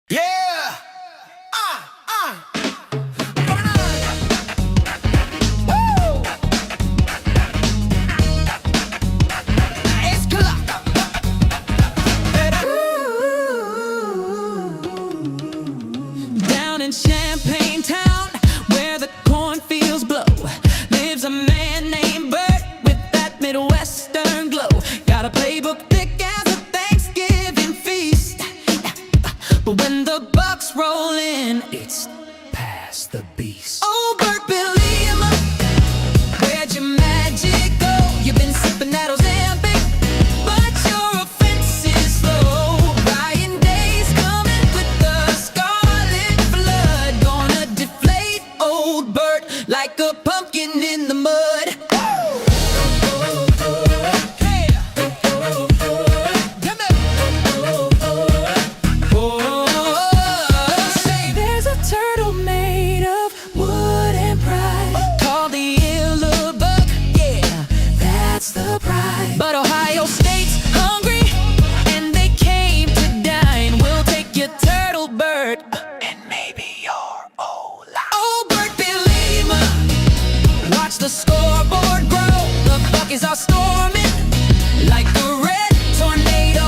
Yeah! Woo! It's clock. Down in Champagne Town, where the cornfields blow, lives a man named Bert with that Midwestern glow. Got a playbook thick as a Thanksgiving feast, but when the bucks roll in, it's past the beast. Oh, Bert, believe me, where'd your magic go? You've been sipping that Ozempic, but your offense is slow. Ryan Day's coming with the scarlet flood, gonna deflate old Bert like a pumpkin in the mud. Say there's a turtle made of wood and pride, called the Illa Buck, yeah, that's the pride. But Ohio State's hungry, and they came to dine. We'll take your turtle, Bert, and maybe your O-line. Oh, Bert, believe me, watch the scoreboard grow. The Buckies are storming like a red tornado.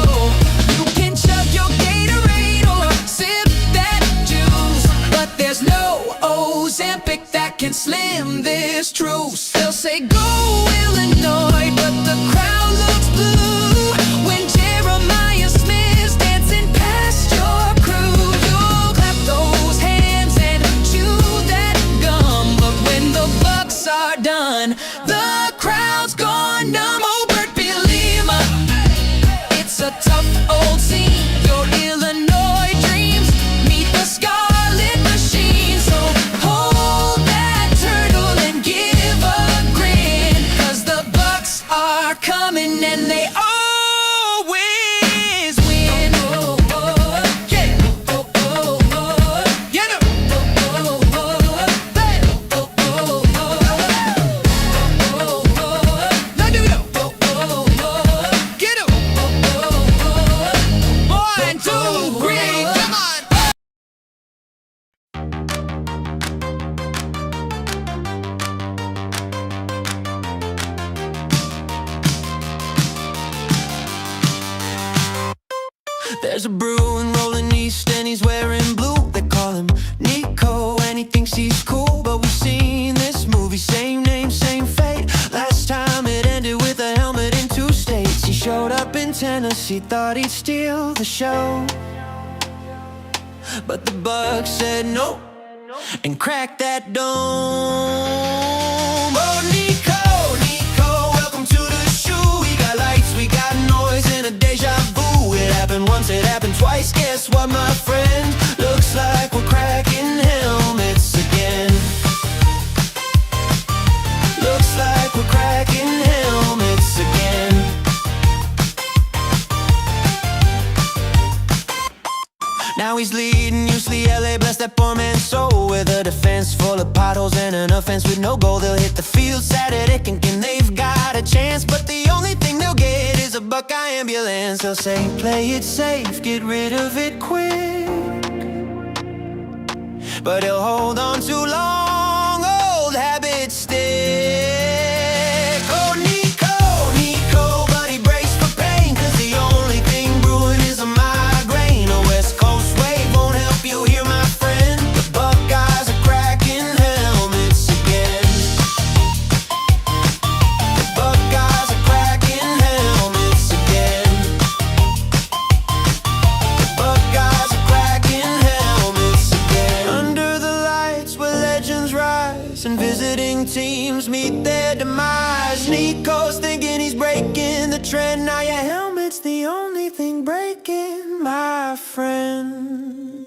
You can chug your Gatorade or sip that juice, but there's no Ozempic that can slim this truce. They'll say go Illinois, but the crowd looks blue when Jeremiah Smith's dancing past your crew. You'll clap those hands and chew that gum, but when the bucks are done, the crowd's gone numb. Oh, Bert, believe me, it's a tough old scene. Your Illinois dreams meet the Scarlet Machine. So hold that turtle and give a grin, 'cause the bucks are coming and they always win. Oh, oh, yeah. Oh, oh, oh. Get 'em. Oh, oh, oh. Hey. Oh, oh, oh. Oh, oh. Now do it. Oh, oh, oh. Get 'em. Oh, oh, oh. 1, 2, 3, come on. There's a Bruin rolling east and he's wearing blue. They call him Nico and he thinks he's cool, but we've seen this movie, same name, same fate. Last time it ended with a helmet in 2 states. He showed up in Tennessee, thought he'd steal the show, but the Bucks said no and cracked that dome. Oh, Nico, Nico, welcome to the shoe. We got lights, we got noise, and a deja vu. It happened once, it happened twice. Guess what, my friend? Looks like we're cracking helmets again. Looks like we're cracking helmets again. Now he's leading UCLA, bless that poor man's soul. With a defense full of potholes and an offense with no goal, they'll hit the field Saturday thinking they've got a chance, but the only thing they'll get is a Buckeye ambulance. They'll say, play it safe, get rid of it quick, but he'll hold on too long, old habits stick. Oh, Nico, Nico, buddy, brace for pain, 'cause the only thing brewing is a migraine. A West Coast wave won't help you here, my friend. The Buckeyes are cracking helmets again. The Buckeyes are cracking helmets again. The Buckeyes are cracking helmets again. Under the lights where legends rise and visiting teams meet their demise, Nico's thinking he's breaking the trend. Now your helmet's the only thing breaking, my friend.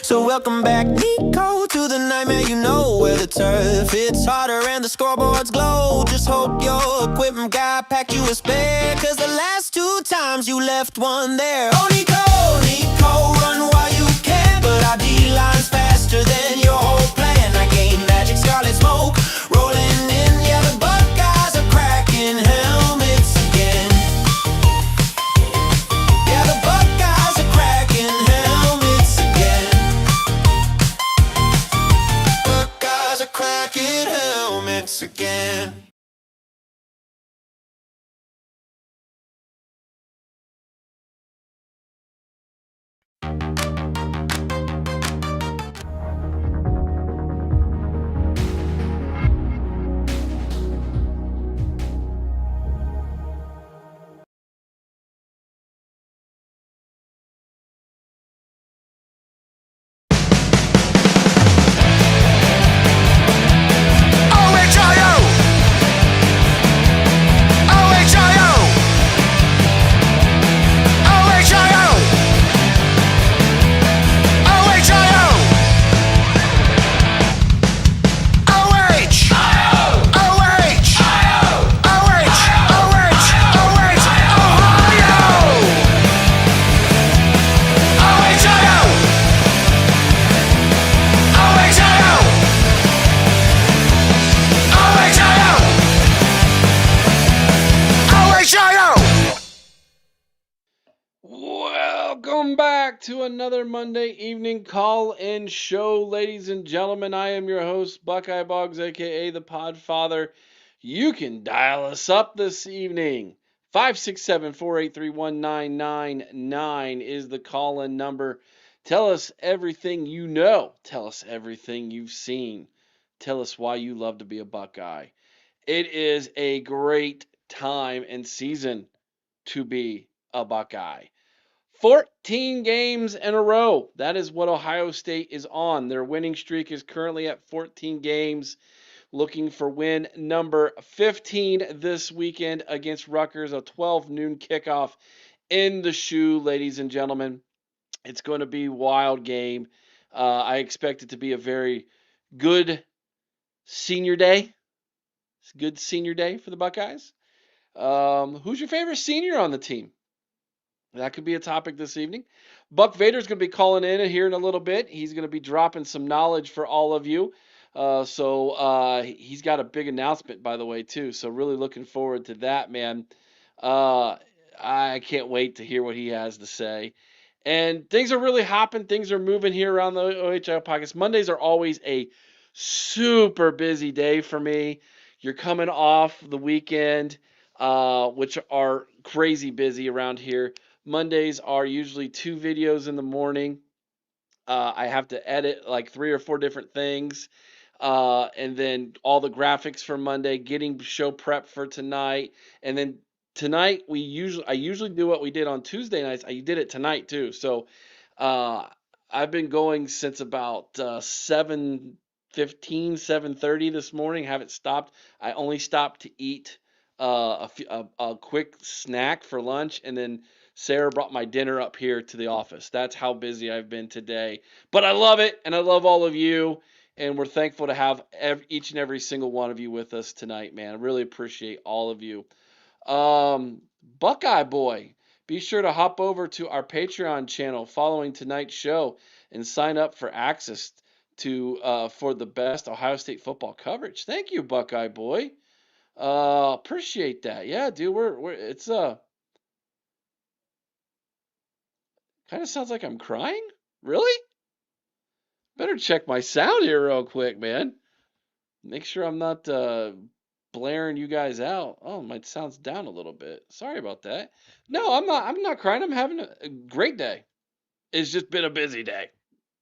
So welcome back, Nico, to the nightmare you know, where the turf hits harder and the scoreboards glow. Just hope your equipment guy packed you a spare, 'cause the last 2 times you left one there. Oh, Nico, Nico, run while you can, but our D-line's faster than your whole plan. I gain magic scarlet smoke rolling in. Yeah, the Buckeyes are cracking helmets again. Yeah, the Buckeyes are cracking helmets again. Welcome back to another Monday evening call-in show, ladies and gentlemen. I am your host, Buckeye Boggs, aka the Podfather. You can dial us up this evening. 567-483-1999 is the call-in number. Tell us everything you know. Tell us everything you've seen. Tell us why you love to be a Buckeye. It is a great time and season to be a Buckeye. 14 games in a row. That is what Ohio State is on. Their winning streak is currently at 14 games, looking for win number 15 this weekend against Rutgers, a 12 noon kickoff in the shoe, ladies and gentlemen. It's going to be a wild game. I expect it to be a very good senior day. It's a good senior day for the Buckeyes. Who's your favorite senior on the team? That could be a topic this evening. Buck Vader's going to be calling in here in a little bit. He's going to be dropping some knowledge for all of you. He's got a big announcement, by the way, too. So really looking forward to that, man. I can't wait to hear what he has to say. And things are really hopping. Things are moving here around the OHL podcast. Mondays are always a super busy day for me. You're coming off the weekend, which are crazy busy around here. Mondays are usually 2 videos in the morning. I have to edit like 3 or 4 different things. And then all the graphics for Monday, getting show prep for tonight. And then tonight I usually do what we did on Tuesday nights. I did it tonight too. So I've been going since about 7:15, 7:30 this morning. Haven't stopped. I only stopped to eat a quick snack for lunch, and then Sarah brought my dinner up here to the office. That's how busy I've been today. But I love it, and I love all of you, and we're thankful to have each and every single one of you with us tonight, man. I really appreciate all of you. Buckeye Boy, be sure to hop over to our Patreon channel following tonight's show and sign up for access to for the best Ohio State football coverage. Thank you, Buckeye Boy. Appreciate that. Yeah, dude, it's kind of sounds like I'm crying. Really? Better check my sound here real quick, man. Make sure I'm not blaring you guys out. Oh, my sound's down a little bit. Sorry about that. No, I'm not. I'm not crying. I'm having a great day. It's just been a busy day.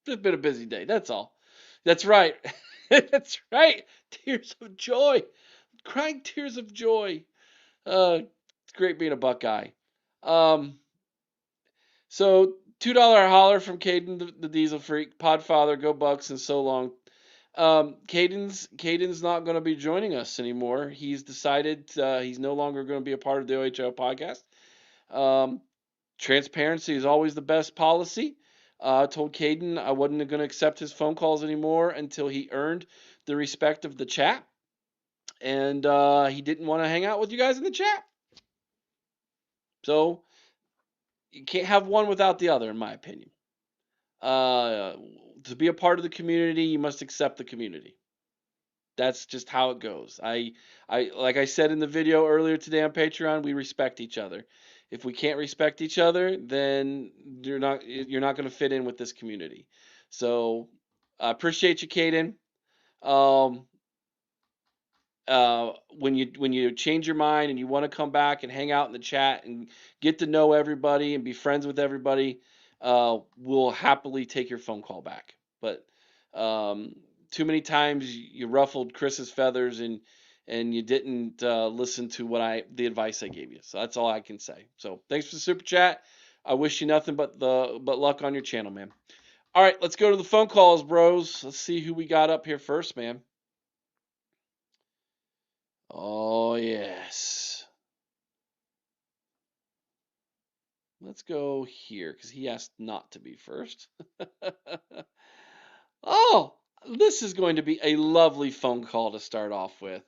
Just been a busy day. That's all. That's right. That's right. Tears of joy. Crying tears of joy. It's great being a Buckeye. Um, so $2 holler from Caden, the Diesel Freak, Podfather, Go Bucks, and so long. Caden's not going to be joining us anymore. He's decided he's no longer going to be a part of the OHL podcast. Transparency is always the best policy. I told Caden I wasn't going to accept his phone calls anymore until he earned the respect of the chat. And he didn't want to hang out with you guys in the chat. So you can't have one without the other, in my opinion. To be a part of the community, you must accept the community. That's just how it goes. I like I said in the video earlier today on Patreon, we respect each other. If we can't respect each other, then you're not going to fit in with this community. So I appreciate you, Caden. when you change your mind and you want to come back and hang out in the chat and get to know everybody and be friends with everybody, we'll happily take your phone call back. But um, too many times you ruffled Chris's feathers and you didn't listen to the advice I gave you. So that's all I can say. So thanks for the super chat. I wish you nothing but luck on your channel, man. All right, let's go to the phone calls, bros. Let's see who we got up here first, man. Oh, yes. Let's go here because he asked not to be first. Oh, this is going to be a lovely phone call to start off with.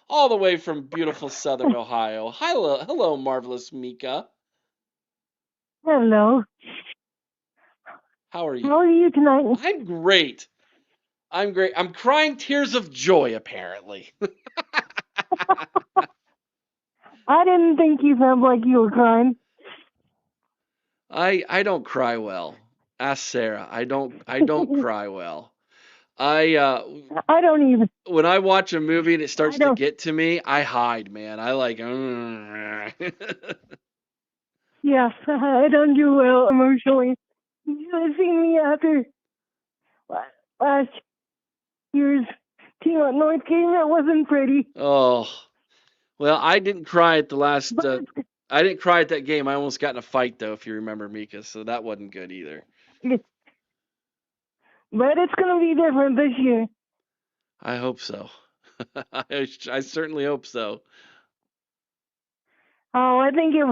All the way from beautiful Southern Ohio. Hello, marvelous Mika. Hello. How are you? How are you tonight? I'm great. I'm great. I'm crying tears of joy, apparently. I didn't think you sounded like you were crying. I don't cry well. Ask Sarah. I don't cry well. I I don't even. when I watch a movie and it I starts to don't. get to me, I hide, man. I like Yeah, I don't do well emotionally. You should have seen me after last year's Team Up North game. That wasn't pretty. Oh. Well, I didn't cry at the last But I didn't cry at that game. I almost got in a fight though, if you remember, Mika, so that wasn't good either. but it's gonna be different this year. I hope so. I certainly hope so. Oh, I think it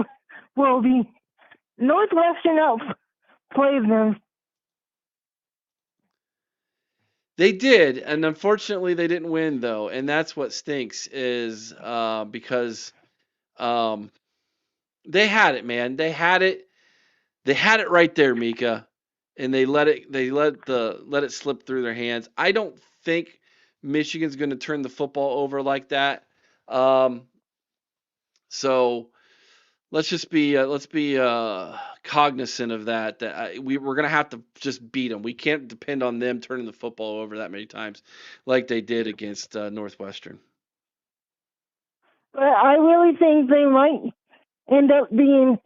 will be. Northwestern outplays them. They did, and unfortunately they didn't win though, and that's what stinks is because um, they had it, man. They had it. They had it right there, Mika, and they let it slip through their hands. I don't think Michigan's going to turn the football over like that. Um, so let's be cognizant of that. That we're going to have to just beat them. We can't depend on them turning the football over that many times, like they did against Northwestern. But I really think they might end up being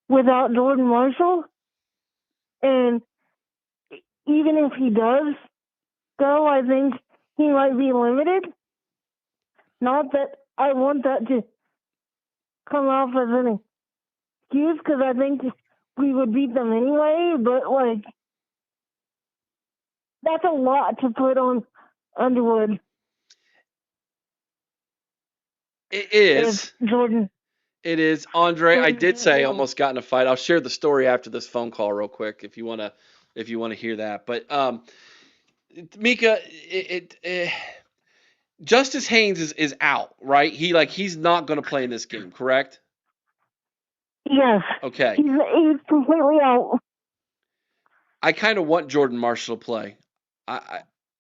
without Jordan Marshall. And even if he does go, I think he might be limited. Not that I want that to come off as an excuse, because I think we would beat them anyway, but, like, that's a lot to put on Underwood. It is. If Jordan. It is. Andre, I did say I almost got in a fight. I'll share the story after this phone call real quick if you wanna hear that. But Mika, Justice Haynes is out, right? He's not gonna play in this game, correct? Yes. Okay. He's completely out. I kind of want Jordan Marshall to play.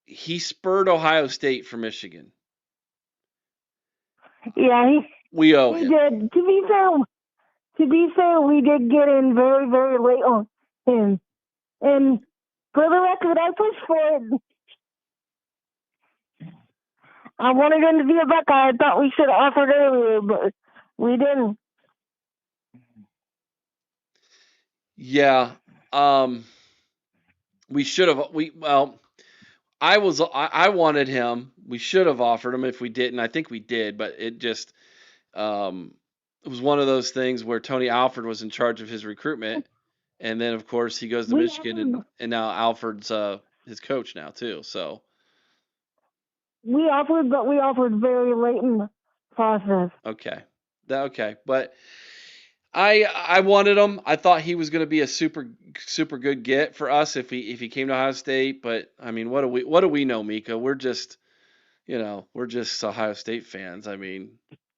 He spurred Ohio State for Michigan. Yeah, We owe he him. did. To be fair, we did get in very, very late on him. And for the record, I pushed for it. I wanted him to be a Buckeye. I thought we should have offered earlier, but we didn't. Yeah. We should have. I wanted him. We should have offered him if we didn't. I think we did, but it just it was one of those things where Tony Alford was in charge of his recruitment, and then of course he goes to Michigan, and now Alford's his coach now too. So we offered, but we offered very late in the process. okay, but I wanted him. I thought he was going to be a super good get for us if he came to Ohio State. But I mean, what do we know, Mika? We're just Ohio State fans. I mean,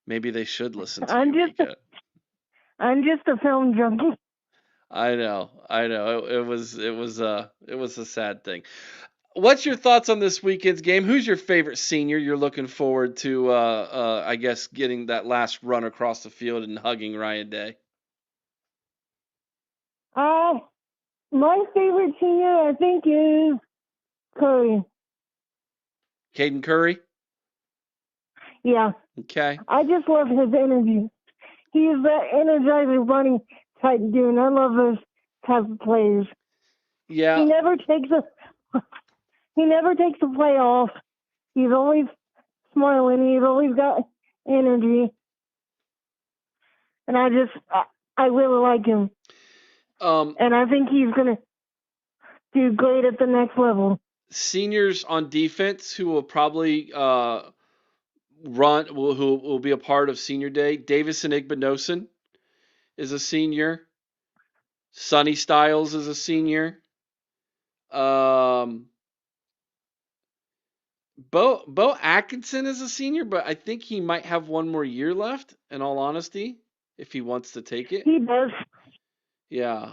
maybe they should listen to you, Mika. I'm just a film junkie. I know. It was a sad thing. What's your thoughts on this weekend's game? Who's your favorite senior you're looking forward to? I guess getting that last run across the field and hugging Ryan Day. My favorite senior, I think, is Curry. Caden Curry? Yeah. Okay. I just love his energy. He's that Energizer Bunny type dude. I love those type of players. Yeah. He never takes a play off. He's always smiling. He's always got energy. And I really like him. And I think he's going to do great at the next level. Seniors on defense who will probably who will be a part of senior day. Davison Igbinosun is a senior. Sonny Styles is a senior. Bo Atkinson is a senior, but I think he might have one more year left, in all honesty, if he wants to take it. He does. Yeah.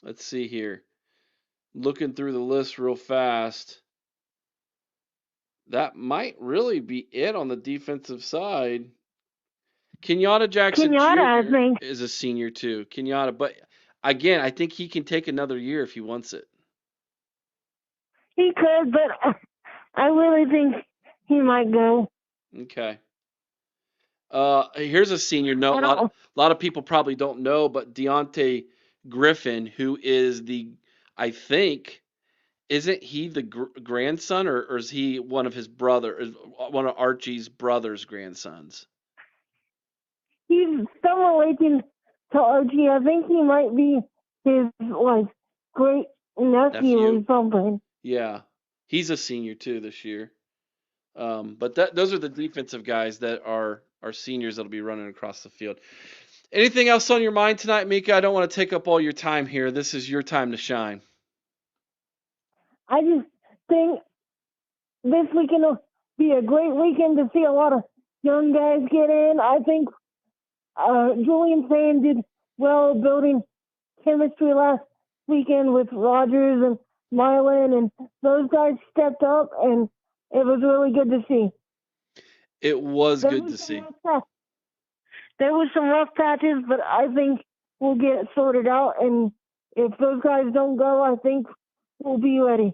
Let's see here. Looking through the list real fast. That might really be it on the defensive side. Kenyatta Jackson Kenyatta, I Jr. think. is a senior too. Kenyatta, but again, I think he can take another year if he wants it. He could, but I really think he might go. Okay. Here's a senior note. A lot of people probably don't know, but Deontay Griffin, who is I think, isn't he the grandson, or is he one of one of Archie's brother's grandsons? He's some relation to Archie. I think he might be his great nephew or something. Yeah, he's a senior too this year. But those are the defensive guys that are seniors that'll be running across the field. Anything else on your mind tonight, Mika? I don't want to take up all your time here. This is your time to shine. I just think this weekend will be a great weekend to see a lot of young guys get in. I think Julian Sand did well building chemistry last weekend with Rogers and Mylan, and those guys stepped up, and it was really good to see. It was good to see. There was some rough patches, but I think we'll get it sorted out, and if those guys don't go, I think we'll be ready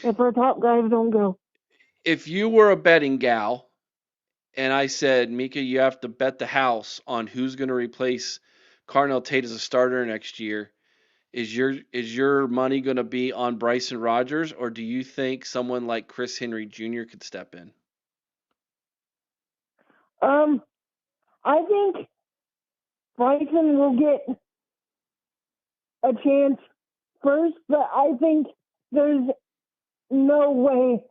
if our top guys don't go. If you were a betting gal and I said, Mika, you have to bet the house on who's going to replace Carnell Tate as a starter next year, is your money going to be on Bryson Rogers, or do you think someone like Chris Henry Jr. could step in? I think Bryson will get a chance first, but I think there's no way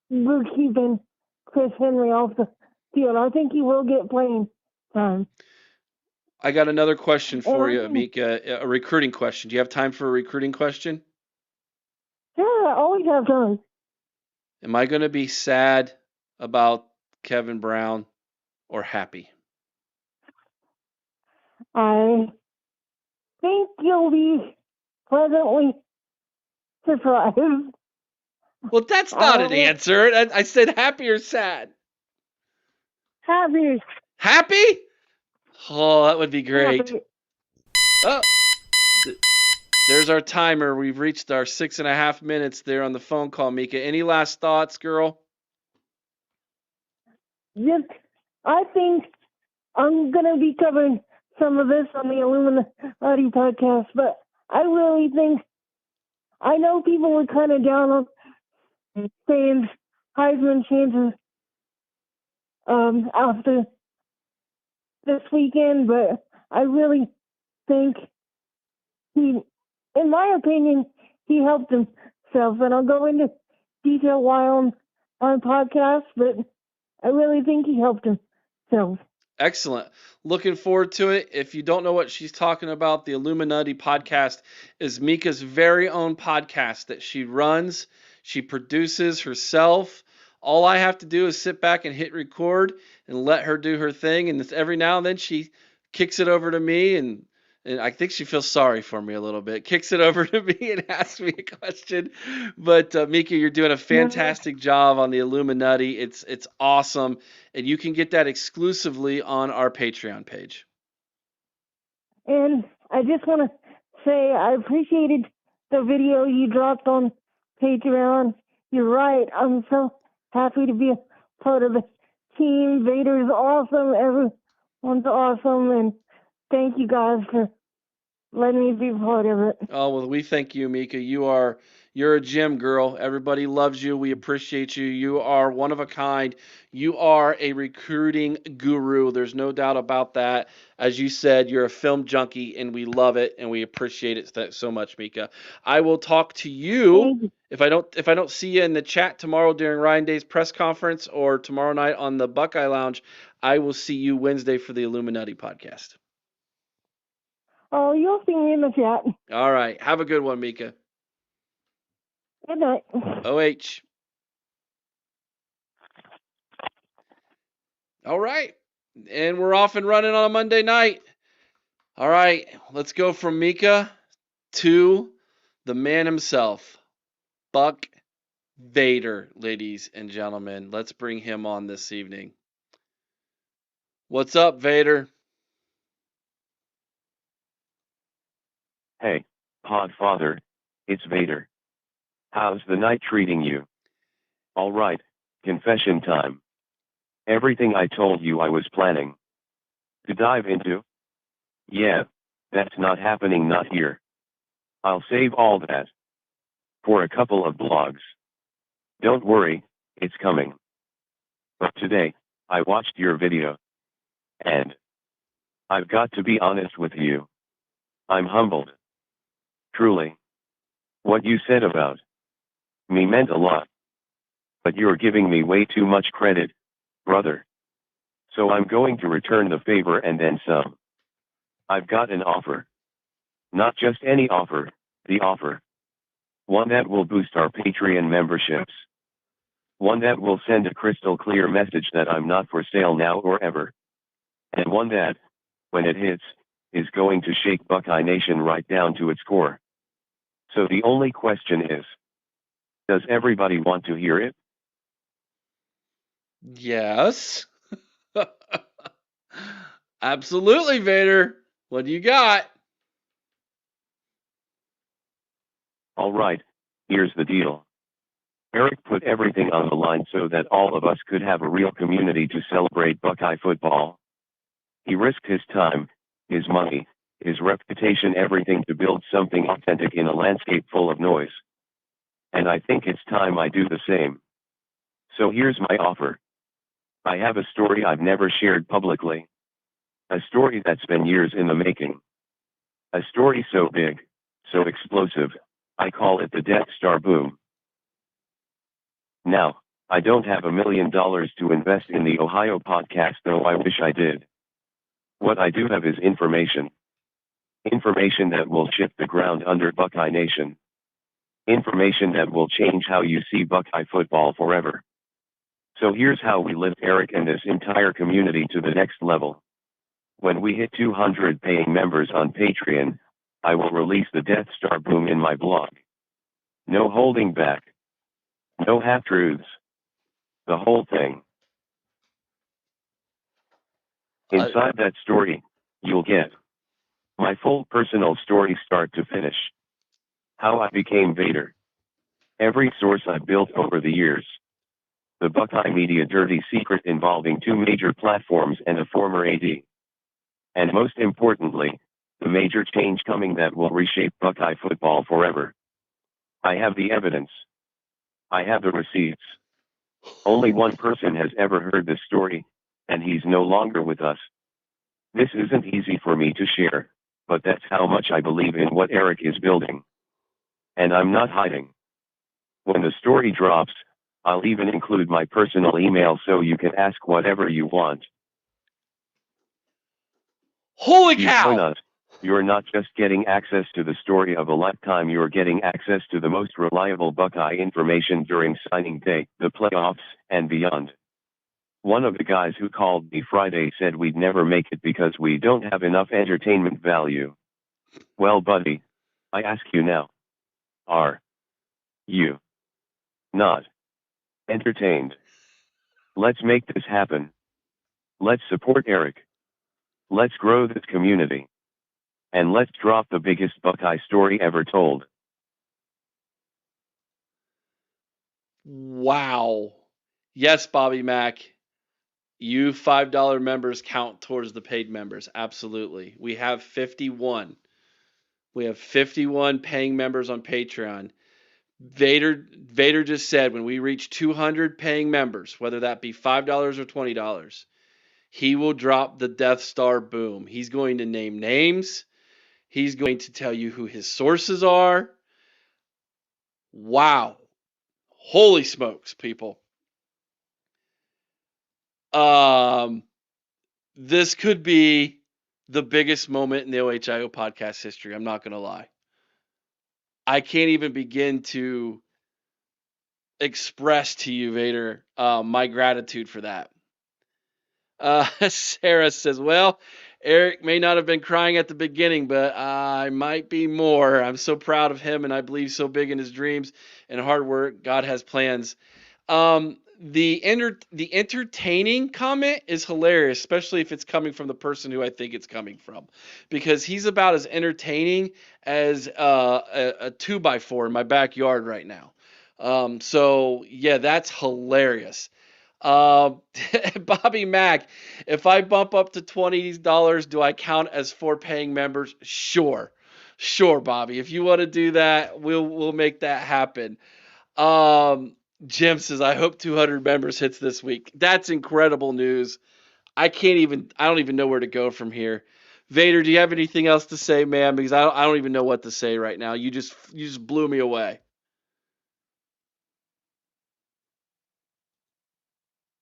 we're keeping Chris Henry off the field. I think he will get playing time. I got another question for you, Mika, a recruiting question. Do you have time for a recruiting question? Yeah, I always have time. Am I going to be sad about Kevin Brown or happy? I think you'll be pleasantly surprised. Well, that's not an answer. I said happy or sad. Happy. Happy? Oh, that would be great. Happy. Oh, there's our timer. We've reached our 6.5 minutes there on the phone call, Mika. Any last thoughts, girl? Just, I think I'm going to be covering some of this on the Illuminati podcast, but I really think, I know people were kind of down on saying Heisman chances after this weekend, but I really think in my opinion, he helped himself, and I'll go into detail why on podcast, but I really think he helped himself. Excellent. Looking forward to it. If you don't know what she's talking about, the Illuminati podcast is Mika's very own podcast that she runs. She produces herself. All I have to do is sit back and hit record and let her do her thing. And every now and then she kicks it over to me, and I think she feels sorry for me a little bit. Kicks it over to me and asks me a question. But Mika, you're doing a fantastic job on the Illuminati. It's awesome. And you can get that exclusively on our Patreon page. And I just want to say I appreciated the video you dropped on Patreon. You're right. I'm so happy to be a part of the team. Vader's awesome. Everyone's awesome. And thank you guys for letting me be part of it. Oh, well, we thank you, Mika. You're a gem, girl. Everybody loves you. We appreciate you. You are one of a kind. You are a recruiting guru. There's no doubt about that. As you said, you're a film junkie, and we love it, and we appreciate it so much, Mika. I will talk to you. Thank you. If I don't see you in the chat tomorrow during Ryan Day's press conference or tomorrow night on the Buckeye Lounge, I will see you Wednesday for the Illuminati podcast. Oh, you'll see me in the chat. All right. Have a good one, Mika. Good night. OH. All right. And we're off and running on a Monday night. All right. Let's go from Mika to the man himself, Buck Vader, ladies and gentlemen. Let's bring him on this evening. What's up, Vader? Hey, Podfather, it's Vader. How's the night treating you? All right, confession time. Everything I told you I was planning to dive into? Yeah, that's not happening, not here. I'll save all that for a couple of blogs. Don't worry, it's coming. But today, I watched your video. And I've got to be honest with you. I'm humbled. Truly. What you said about me meant a lot. But you're giving me way too much credit, brother. So I'm going to return the favor and then some. I've got an offer. Not just any offer, the offer. One that will boost our Patreon memberships. One that will send a crystal clear message that I'm not for sale now or ever. And one that, when it hits, is going to shake Buckeye Nation right down to its core. So the only question is, does everybody want to hear it? Yes. Absolutely, Vader. What do you got? All right, here's the deal. Eric put everything on the line so that all of us could have a real community to celebrate Buckeye football. He risked his time, his money, his reputation, everything to build something authentic in a landscape full of noise. And I think it's time I do the same. So here's my offer. I have a story I've never shared publicly. A story that's been years in the making. A story so big, so explosive, I call it the Death Star boom. Now, I don't have $1 million to invest in the Ohio podcast, though I wish I did. What I do have is information. Information that will shift the ground under Buckeye Nation. Information that will change how you see Buckeye football forever. So here's how we lift Eric and this entire community to the next level. When we hit 200 paying members on Patreon, I will release the Death Star boom in my blog. No holding back. No half-truths. The whole thing. Inside that story, you'll get my full personal story start to finish. How I became Vader. Every source I've built over the years. The Buckeye Media dirty secret involving 2 major platforms and a former AD. And most importantly, the major change coming that will reshape Buckeye football forever. I have the evidence. I have the receipts. Only one person has ever heard this story, and he's no longer with us. This isn't easy for me to share, but that's how much I believe in what Eric is building. And I'm not hiding. When the story drops, I'll even include my personal email so you can ask whatever you want. Holy You cow! join us. You're not just getting access to the story of a lifetime, you're getting access to the most reliable Buckeye information during signing day, the playoffs, and beyond. One of the guys who called me Friday said we'd never make it because we don't have enough entertainment value. Well, buddy, I ask you now. Are you not entertained? Let's make this happen. Let's support Eric. Let's grow this community. And let's drop the biggest Buckeye story ever told. Wow. Yes, Bobby Mack, you $5 members count towards the paid members. Absolutely. We have 51. We have 51 paying members on Patreon. Vader just said when we reach 200 paying members, whether that be $5 or $20, he will drop the Death Star boom. He's going to name names. He's going to tell you who his sources are. Wow. Holy smokes, people. This could be the biggest moment in the OHIO podcast history. I'm not going to lie. I can't even begin to express to you, Vader, my gratitude for that. Sarah says, well, Eric may not have been crying at the beginning, but I might be more. I'm so proud of him, and I believe so big in his dreams and hard work. God has plans. The entertaining comment is hilarious, especially if it's coming from the person who I think it's coming from, because he's about as entertaining as a 2x4 in my backyard right now. So yeah, that's hilarious. Bobby Mack, if I bump up to $20, do I count as 4 paying members? Sure, Bobby. If you want to do that, we'll make that happen. Jim says, I hope 200 members hits this week. That's incredible news. I don't even know where to go from here. Vader, do you have anything else to say, man? Because I don't even know what to say right now. You just blew me away.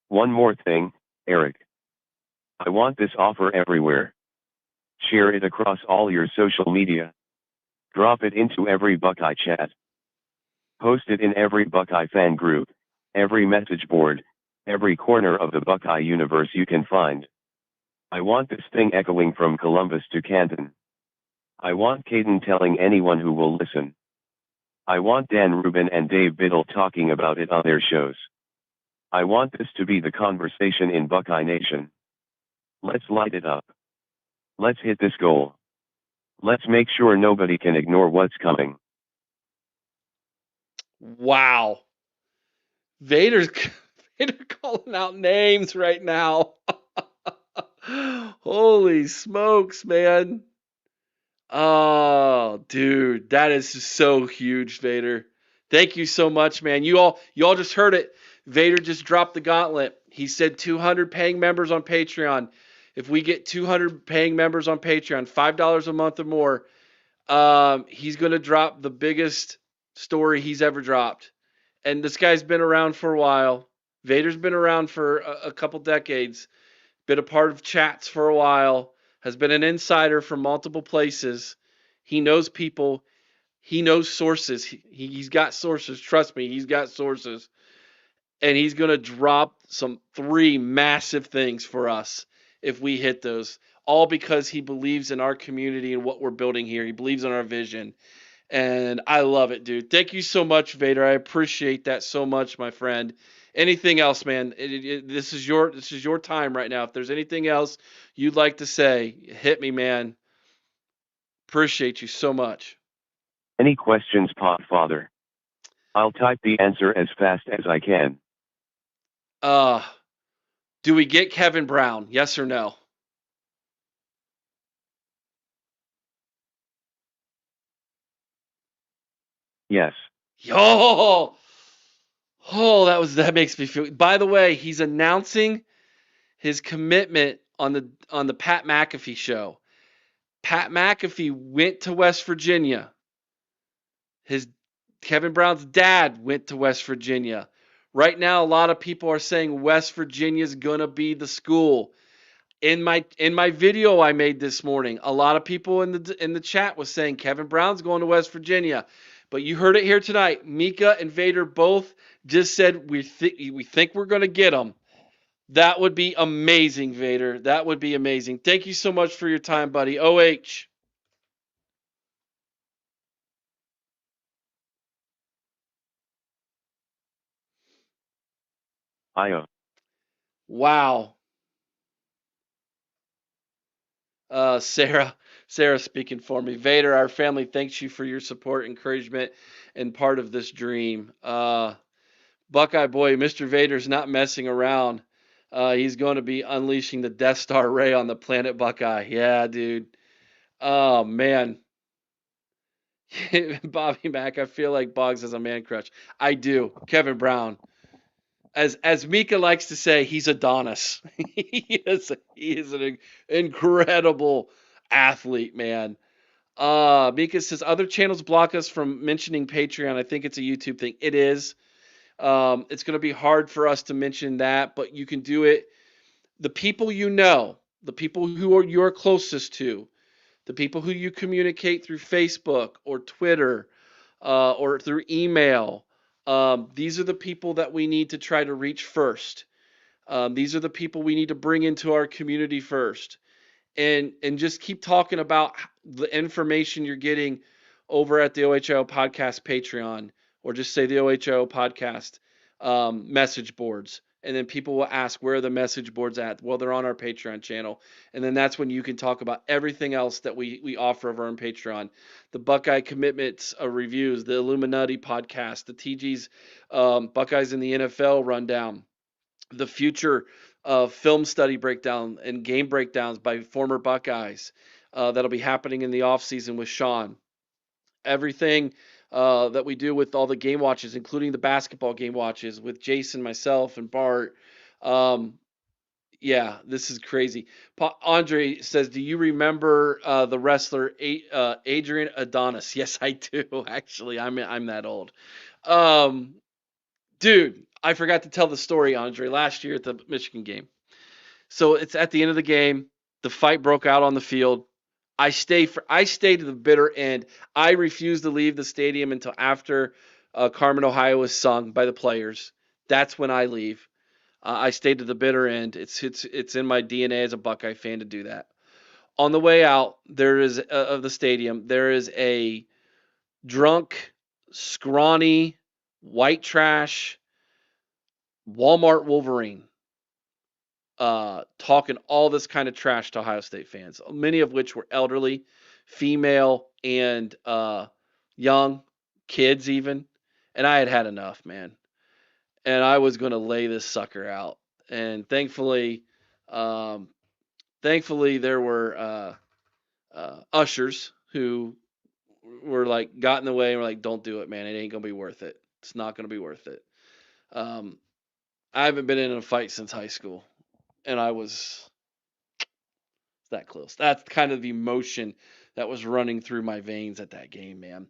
One more thing, Eric. I want this offer everywhere. Share it across all your social media. Drop it into every Buckeye chat. Post it in every Buckeye fan group, every message board, every corner of the Buckeye universe you can find. I want this thing echoing from Columbus to Canton. I want Caden telling anyone who will listen. I want Dan Rubin and Dave Biddle talking about it on their shows. I want this to be the conversation in Buckeye Nation. Let's light it up. Let's hit this goal. Let's make sure nobody can ignore what's coming. Wow. Vader's calling out names right now. Holy smokes, man. Oh, dude, that is so huge, Vader. Thank you so much, man. You all just heard it. Vader just dropped the gauntlet. He said 200 paying members on Patreon. If we get 200 paying members on Patreon, $5 a month or more, he's going to drop the biggest story he's ever dropped. And this guy's been around for a while. Vader's been around for a couple decades, been a part of chats for a while, has been an insider from multiple places. He knows people. He knows sources. He's got sources. Trust me, he's got sources. And he's going to drop 3 massive things for us if we hit those. All because he believes in our community and what we're building here. He believes in our vision. And I love it, dude. Thank you so much, Vader. I appreciate that so much, my friend. Anything else, man? This is your time right now. If there's anything else you'd like to say, hit me, man. Appreciate you so much. Any questions, Father? I'll type the answer as fast as I can. Do we get Kevin Brown? Yes or no? Yes. Yo! Oh, that makes me feel. By the way, he's announcing his commitment on the Pat McAfee show. Pat McAfee went to West Virginia. His Kevin Brown's dad went to West Virginia. Right now, a lot of people are saying West Virginia's gonna be the school. In my video I made this morning, a lot of people in the chat was saying Kevin Brown's going to West Virginia. But you heard it here tonight. Mika and Vader both just said we think we're going to get him. That would be amazing, Vader. That would be amazing. Thank you so much for your time, buddy. OH. Io. Wow. Sarah speaking for me. Vader, our family thanks you for your support, encouragement, and part of this dream. Buckeye boy, Mr. Vader's not messing around. He's going to be unleashing the Death Star ray on the planet Buckeye. Yeah, dude. Oh man. Bobby Mack, I feel like Boggs has a man crush. I do. Kevin Brown. As Mika likes to say, he's Adonis. He is an incredible athlete, man. Mika says other channels block us from mentioning Patreon. I think it's a YouTube thing. It is. It's going to be hard for us to mention that, but you can do it. The people you know, the people who are you're closest to, the people who you communicate through Facebook or Twitter or through email. These are the people that we need to try to reach first. These are the people we need to bring into our community first, and just keep talking about the information you're getting over at the OHIO Podcast Patreon, or just say the OHIO Podcast message boards. And then people will ask, where are the message boards at? Well, they're on our Patreon channel. And then that's when you can talk about everything else that we offer over on Patreon. The Buckeye Commitments reviews, the Illuminati podcast, the TG's Buckeyes in the NFL rundown, the future film study breakdown and game breakdowns by former Buckeyes that'll be happening in the offseason with Sean. Everything that we do with all the game watches, including the basketball game watches with Jason, myself, and Bart. Yeah, this is crazy. Andre says, do you remember the wrestler Adrian Adonis? Yes, I do. Actually, I'm that old. Dude, I forgot to tell the story, Andre, last year at the Michigan game. So it's at the end of the game. The fight broke out on the field. I stayed to the bitter end. I refused to leave the stadium until after Carmen, Ohio was sung by the players. That's when I leave. I stayed to the bitter end. It's in my DNA as a Buckeye fan to do that. On the way out, there is of the stadium, there is a drunk, scrawny, white trash Walmart Wolverine talking all this kind of trash to Ohio State fans, many of which were elderly, female, and young kids even. And I had enough, man. And I was going to lay this sucker out. And thankfully there were ushers who were like, got in the way and were like, don't do it, man. It ain't going to be worth it. It's not going to be worth it. I haven't been in a fight since high school, and I was that close. That's kind of the emotion that was running through my veins at that game, man.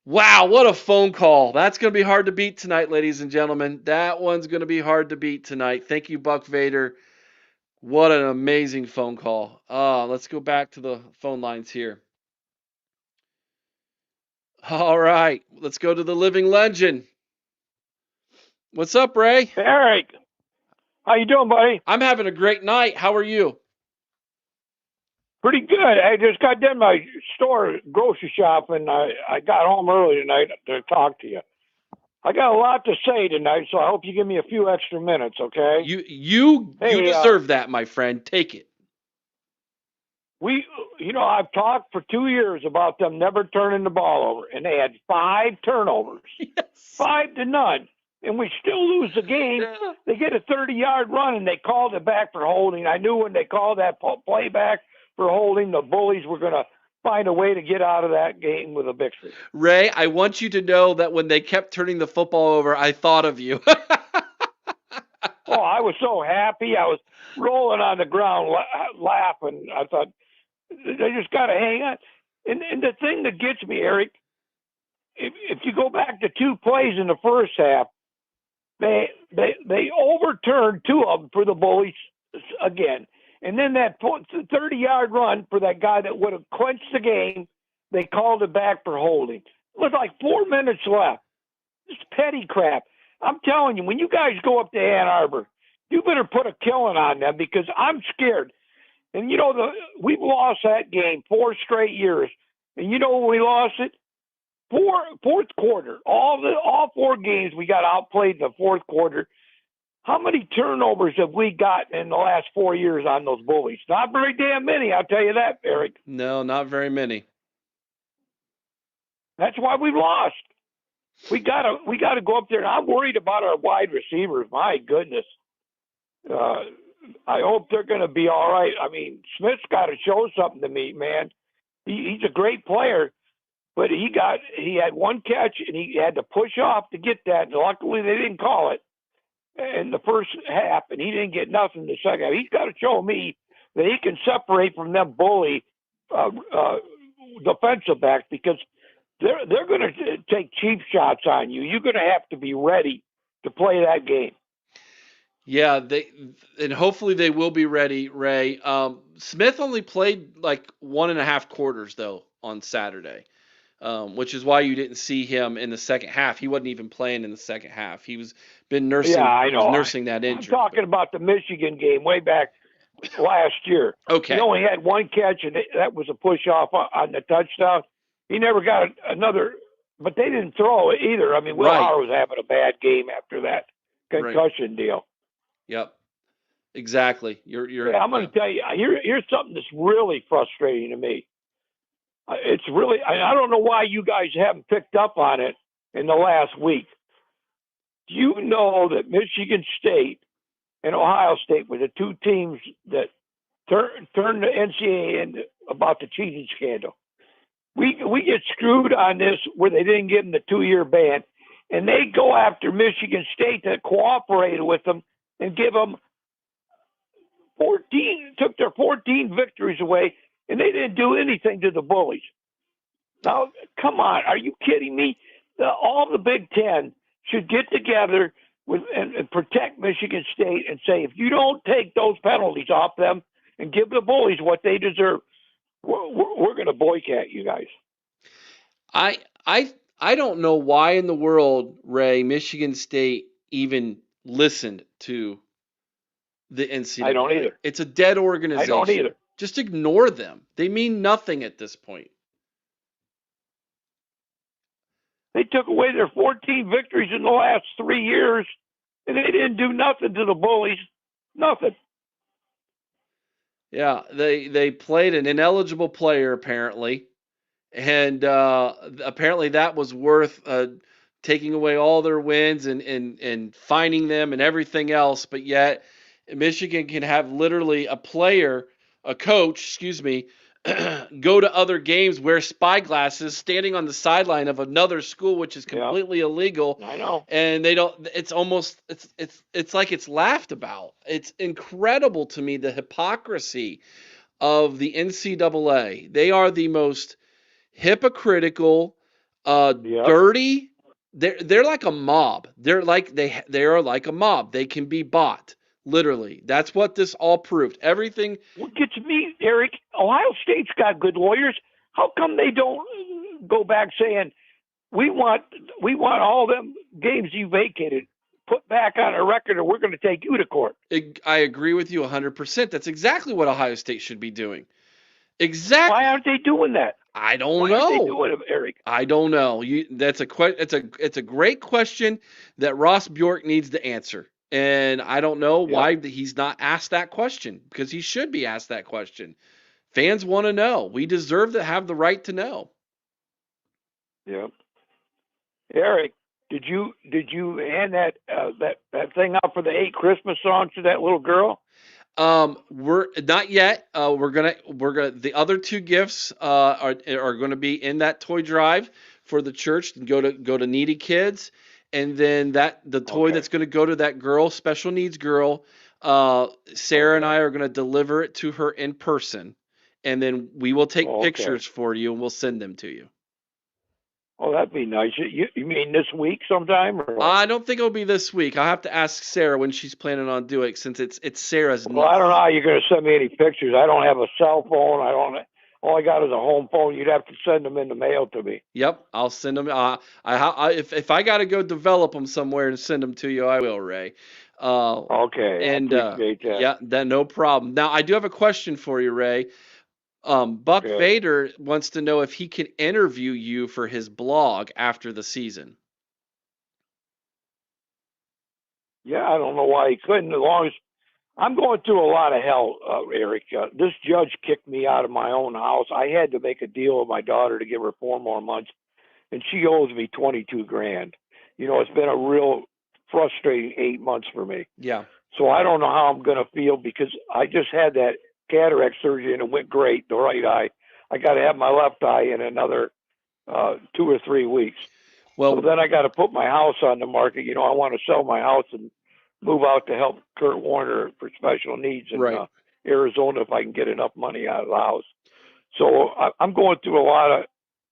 Wow, what a phone call. That's going to be hard to beat tonight, ladies and gentlemen. That one's going to be hard to beat tonight. Thank you, Buck Vader. What an amazing phone call. Let's go back to the phone lines here. All right, let's go to the living legend. What's up, Ray? Eric, how you doing, buddy? I'm having a great night. How are you? Pretty good. I just got done my grocery shop, and I got home early tonight to talk to you. I got a lot to say tonight, so I hope you give me a few extra minutes, okay? You deserve that, my friend. Take it. I've talked for 2 years about them never turning the ball over, and they had 5 turnovers. Yes. 5-0. And we still lose the game. Yeah. They get a 30-yard run, and they called it back for holding. I knew when they called that play back for holding, the bullies were going to find a way to get out of that game with a victory. Ray, I want you to know that when they kept turning the football over, I thought of you. Oh, I was so happy. I was rolling on the ground laughing. I thought, they just got to hang on. And the thing that gets me, Eric, if you go back to 2 plays in the first half, they overturned 2 of them for the bullies again. And then that 30-yard run for that guy that would have clinched the game, they called it back for holding. It was like 4 minutes left. It's petty crap. I'm telling you, when you guys go up to Ann Arbor, you better put a killing on them, because I'm scared. And we've lost that game 4 straight years. And you know when we lost it? Fourth quarter. All 4 games we got outplayed in the fourth quarter. How many turnovers have we gotten in the last 4 years on those bullies? Not very damn many, I'll tell you that, Eric. No, not very many. That's why we've lost. we gotta go up there. And I'm worried about our wide receivers. My goodness. I hope they're going to be all right. I mean, Smith's got to show something to me, man. He's a great player, but he had one catch and he had to push off to get that. And luckily, they didn't call it in the first half, and he didn't get nothing in the second half. He's got to show me that he can separate from them bully defensive backs, because they're going to take cheap shots on you. You're going to have to be ready to play that game. Yeah, and hopefully they will be ready, Ray. Smith only played like 1.5 quarters though on Saturday, which is why you didn't see him in the second half. He wasn't even playing in the second half. He was been nursing. Yeah, I know. He was nursing that injury. I'm talking about the Michigan game way back last year. Okay. He only had one catch, and that was a push off on the touchdown. He never got another, but they didn't throw it either. I mean, Will Howard was having a bad game after that concussion deal. Yep. Exactly. You're. I'm going to tell you. Here's something that's really frustrating to me. It's really. I don't know why you guys haven't picked up on it in the last week. Do you know that Michigan State and Ohio State were the two teams that turned the NCAA into about the cheating scandal? We get screwed on this where they didn't give them the 2-year ban, and they go after Michigan State that cooperated with them and give them 14, took their 14 victories away, and they didn't do anything to the bullies. Now, come on, are you kidding me? All the Big Ten should get together and protect Michigan State and say, if you don't take those penalties off them and give the bullies what they deserve, we're going to boycott you guys. I don't know why in the world, Ray, Michigan State even listened to the NCAA. I don't either. It's a dead organization. I don't either. Just ignore them. They mean nothing at this point. They took away their 14 victories in the last 3 years, and they didn't do nothing to the bullies. Nothing. Yeah, they played an ineligible player apparently, and apparently that was worth taking away all their wins and fining them and everything else. But yet Michigan can have literally a coach, go to other games, wear spyglasses, standing on the sideline of another school, which is completely illegal. I know. And they don't. It's like it's laughed about. It's incredible to me, the hypocrisy of the NCAA. They are the most hypocritical, dirty. They're like a mob. They are like a mob. They can be bought. Literally, that's what this all proved. Everything. What gets me, Eric, Ohio State's got good lawyers. How come they don't go back saying, we want all them games you vacated put back on a record, or we're going to take you to court? I agree with you 100%. That's exactly what Ohio State should be doing. Exactly. Why aren't they doing that? I don't know. Why aren't they doing it, Eric? I don't know. It's a great question that Ross Bjork needs to answer. And I don't know why he's not asked that question, because he should be asked that question. Fans want to know. We deserve to have the right to know. Yeah. Eric, did you hand that thing out for the 8 Christmas songs to that little girl? We're not yet. We're gonna the other 2 gifts are gonna be in that toy drive for the church and go to needy kids. And then the toy that's going to go to that girl, special needs girl, Sarah and I are going to deliver it to her in person. And then we will take pictures for you and we'll send them to you. Oh, that'd be nice. You mean this week sometime? Or? I don't think it'll be this week. I'll have to ask Sarah when she's planning on doing it, since it's Sarah's niece. Well, I don't know how you're going to send me any pictures. I don't have a cell phone. All I got is a home phone. You'd have to send them in the mail to me. Yep, I'll send them. If I got to go develop them somewhere and send them to you, I will, Ray. Okay. And I appreciate that. yeah, no problem. Now I do have a question for you, Ray. Buck Vader wants to know if he can interview you for his blog after the season. Yeah, I don't know why he couldn't. As long as I'm going through a lot of hell, Eric. This judge kicked me out of my own house. I had to make a deal with my daughter to give her 4 more months. and she owes me 22 grand. It's been a real frustrating 8 months for me. Yeah. So I don't know how I'm going to feel because I just had that cataract surgery and it went great. The right eye. I got to have my left eye in another 2 or 3 weeks. Well, So then I got to put my house on the market. I want to sell my house and move out to help Kurt Warner for special needs in right. Arizona if I can get enough money out of the house. So I'm going through a lot of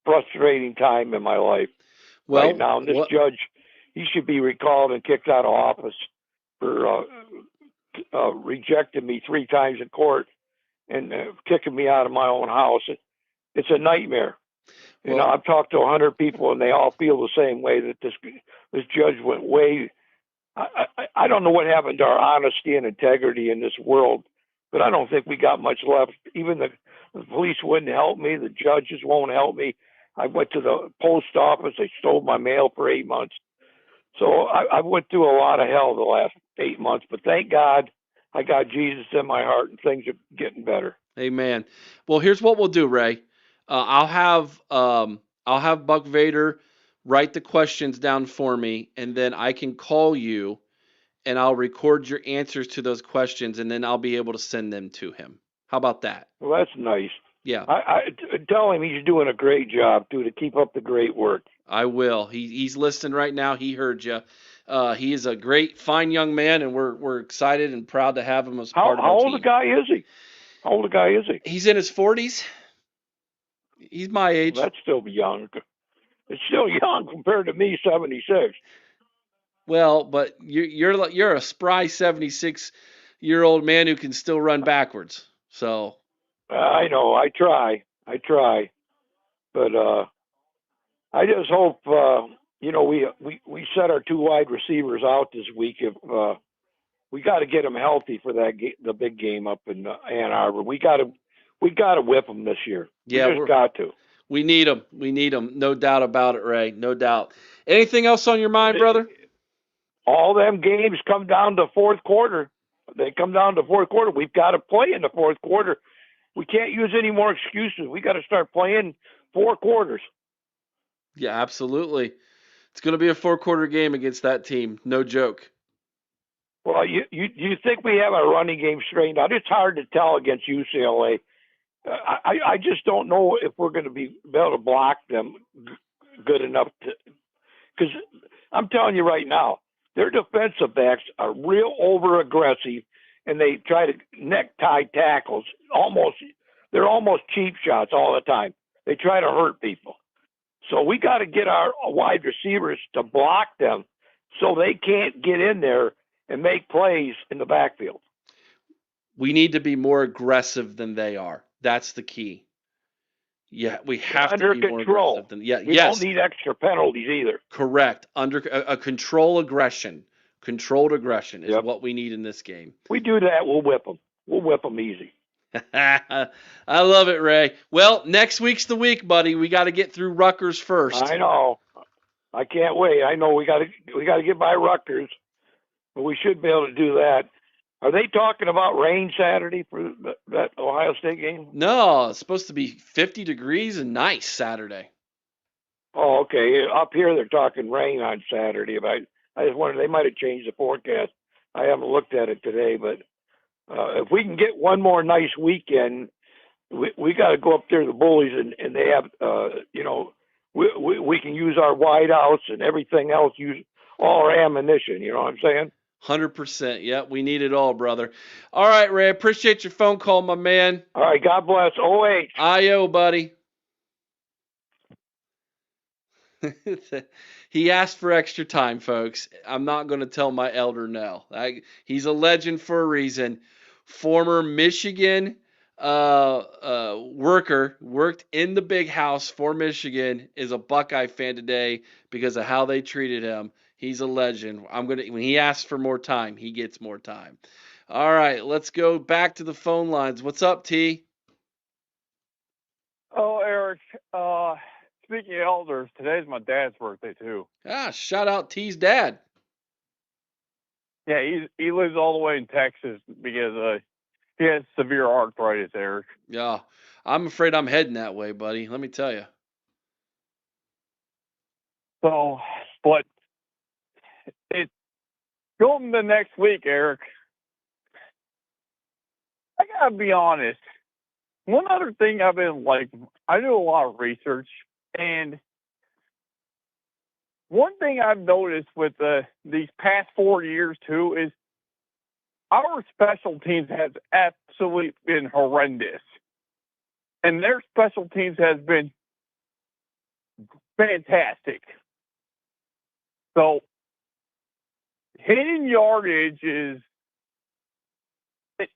frustrating time in my life right now. And this judge, he should be recalled and kicked out of office for rejecting me 3 times in court and kicking me out of my own house. It's a nightmare. I've talked to 100 people, and they all feel the same way that this judge went way. I don't know what happened to our honesty and integrity in this world, but I don't think we got much left. Even the police wouldn't help me. The judges won't help me. I went to the post office. They stole my mail for 8 months. So I went through a lot of hell the last 8 months, but thank God I got Jesus in my heart, and things are getting better. Amen. Well, here's what we'll do, Ray. I'll have Buck Vader write the questions down for me, and then I can call you, and I'll record your answers to those questions, and then I'll be able to send them to him. How about that? Well, that's nice. Yeah. I tell him he's doing a great job, too, to keep up the great work. I will. He's listening right now. He heard you. He is a great, fine young man, and we're excited and proud to have him as part of our team. How old a guy is he? How old a guy is he? He's in his 40s. He's my age. Well, that's still young. It's still young compared to me, 76. Well, but you're a spry 76-year-old man who can still run backwards. So I know. I try, but I just hope we set our 2 wide receivers out this week. If we got to get them healthy for the big game up in Ann Arbor. We got to whip them this year. Yeah, we just got to. We need them. We need them. No doubt about it, Ray. No doubt. Anything else on your mind, brother? All them games come down to fourth quarter. They come down to fourth quarter. We've got to play in the fourth quarter. We can't use any more excuses. We got to start playing 4 quarters. Yeah, absolutely. It's going to be a 4-quarter game against that team. No joke. Well, you think we have our running game straightened out? It's hard to tell against UCLA. I just don't know if we're going to be able to block them good enough to. Because I'm telling you right now, their defensive backs are real over aggressive, and they try to necktie tackles. They're almost cheap shots all the time. They try to hurt people. So we got to get our wide receivers to block them so they can't get in there and make plays in the backfield. We need to be more aggressive than they are. That's the key. Yeah, we have to be more aggressive than we don't need extra penalties either. Correct. Under a controlled aggression. Controlled aggression is what we need in this game. We do that, we'll whip them. We'll whip them easy. I love it, Ray. Well, next week's the week, buddy. We got to get through Rutgers first. I know. I can't wait. I know we got to get by Rutgers, but we should be able to do that. Are they talking about rain Saturday for that Ohio State game? No, it's supposed to be 50 degrees and nice Saturday. Oh, okay. Up here they're talking rain on Saturday. But I just wondered, they might have changed the forecast. I haven't looked at it today, but if we can get one more nice weekend, we got to go up there to the Bullies, and they have, we can use our wideouts and everything else, use all our ammunition. You know what I'm saying? 100%. Yeah, we need it all, brother. All right, Ray. Appreciate your phone call, my man. All right. God bless. OH. I-O, buddy. He asked for extra time, folks. I'm not going to tell my elder no. He's a legend for a reason. Former Michigan worker, worked in the big house for Michigan, is a Buckeye fan today because of how they treated him. He's a legend. When he asks for more time, he gets more time. All right, let's go back to the phone lines. What's up, T? Oh, Eric. Speaking of elders, today's my dad's birthday too. Shout out T's dad. Yeah, he lives all the way in Texas because he has severe arthritis, Eric. Yeah, I'm afraid I'm heading that way, buddy. Let me tell you. So, but it's going the next week, Eric. I gotta be honest. One other thing I've been I do a lot of research, and one thing I've noticed with these past 4 years too is our special teams has absolutely been horrendous, and their special teams has been fantastic. So hitting yardage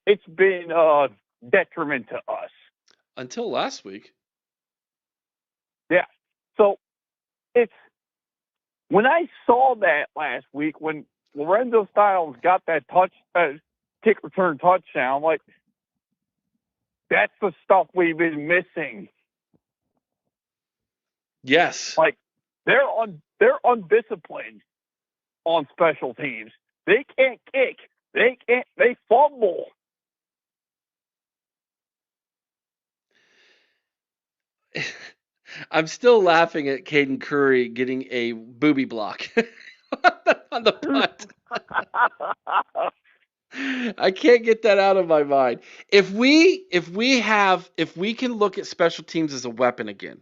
it's been a detriment to us until last week. Yeah. So it's when I saw that last week when Lorenzo Styles got that kick return touchdown, like that's the stuff we've been missing. Yes. Like they're undisciplined on special teams. They can't kick. They fumble. I'm still laughing at Caden Curry getting a booby block on the punt. I can't get that out of my mind. If we can look at special teams as a weapon again,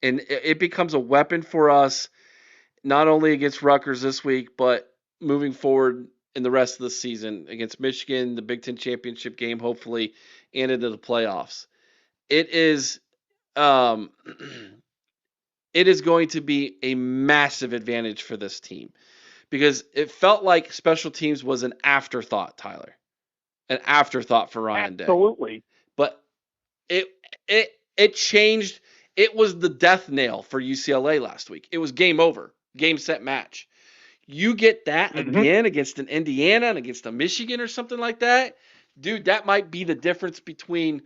and it becomes a weapon for us, not only against Rutgers this week, but moving forward in the rest of the season against Michigan, the Big Ten championship game, hopefully, and into the playoffs. It is it is going to be a massive advantage for this team because it felt like special teams was an afterthought, Tyler, an afterthought for Ryan Day. Absolutely. But it changed. It was the death nail for UCLA last week. It was game over, game set match. You get that again against an Indiana and against a Michigan or something like that, dude, that might be the difference between,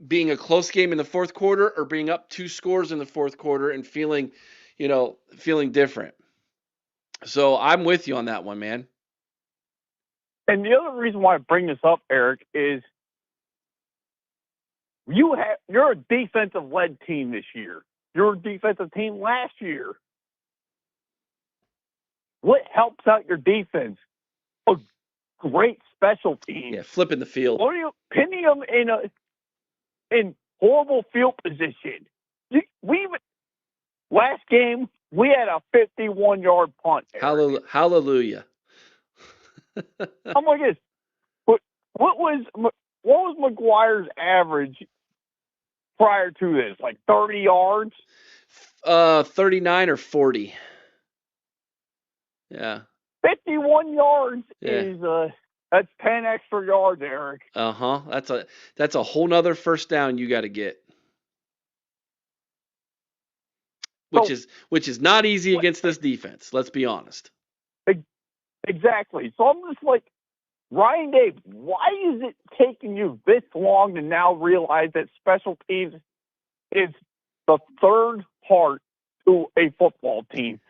being a close game in the fourth quarter or being up 2 scores in the fourth quarter and feeling different. So I'm with you on that one, man. And the other reason why I bring this up, Eric, is you're a defensive-led team this year. You're a defensive team last year. What helps out your defense? A great special team. Yeah, flipping the field. What are you pinning them in horrible field position? Last game we had a 51-yard punt. Eric. Hallelujah. I'm like this. But what was McGuire's average prior to this? Like 30 yards? 39 or 40. Yeah. 51 yards is that's 10 extra yards, Eric. That's a whole nother first down you got to get. Which is not easy against this defense, let's be honest. Exactly. So I'm just like, Ryan Day, why is it taking you this long to now realize that special teams is the third part to a football team?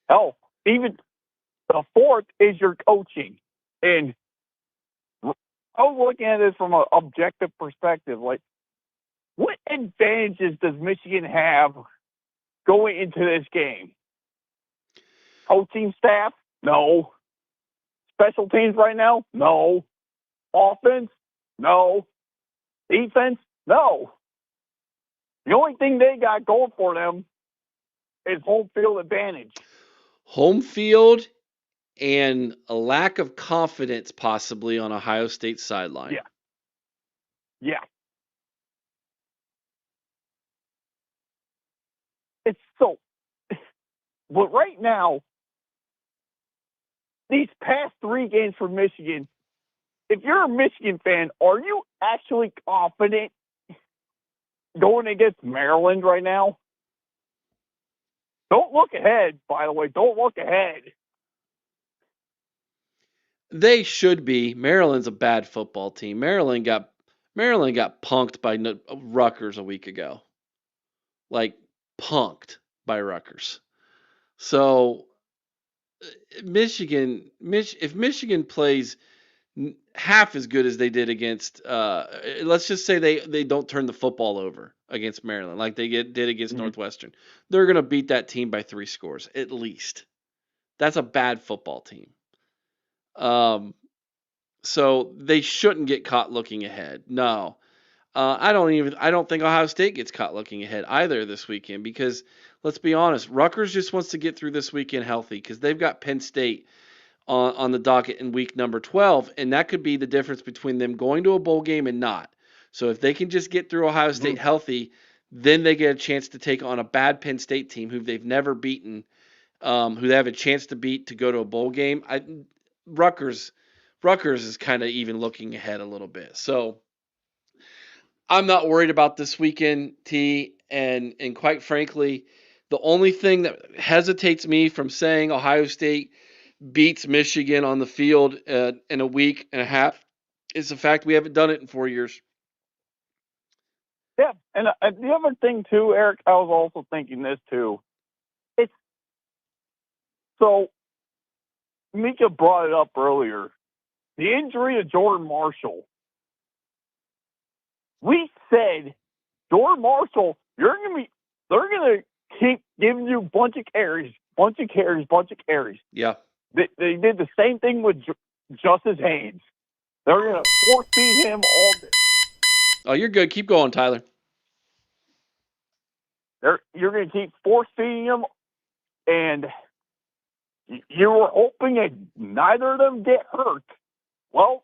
Hell, even the fourth is your coaching. And I was looking at this from an objective perspective. Like, what advantages does Michigan have going into this game? Coaching staff? No. Special teams right now? No. Offense? No. Defense? No. The only thing they got going for them is home field advantage. Home field and a lack of confidence possibly on Ohio State's sideline. Yeah. It's so... But right now, these past 3 games for Michigan, if you're a Michigan fan, are you actually confident going against Maryland right now? Don't look ahead, by the way. Don't look ahead. They should be. Maryland's a bad football team. Maryland got punked by Rutgers a week ago. Like, punked by Rutgers. So, if Michigan plays half as good as they did against. Let's just say they don't turn the football over against Maryland like they did against Northwestern. They're going to beat that team by 3 scores at least. That's a bad football team. So they shouldn't get caught looking ahead. No. I don't think Ohio State gets caught looking ahead either this weekend because let's be honest, Rutgers just wants to get through this weekend healthy because they've got Penn State on the docket in week number 12, and that could be the difference between them going to a bowl game and not. So if they can just get through Ohio State healthy, then they get a chance to take on a bad Penn State team who they've never beaten, who they have a chance to beat to go to a bowl game. Rutgers is kind of even looking ahead a little bit. So I'm not worried about this weekend, T, and quite frankly, the only thing that hesitates me from saying Ohio State beats Michigan on the field in a week and a half is the fact we haven't done it in 4 years. Yeah, and the other thing too, Eric, I was also thinking this too. It's so Mika brought it up earlier. The injury of Jordan Marshall. We said, Jordan Marshall, they're gonna keep giving you bunch of carries. Yeah. They did the same thing with Justice Haynes. They're gonna force feed him all day. Oh, you're good. Keep going, Tyler. You're gonna keep force feeding him, and you were hoping that neither of them get hurt. Well,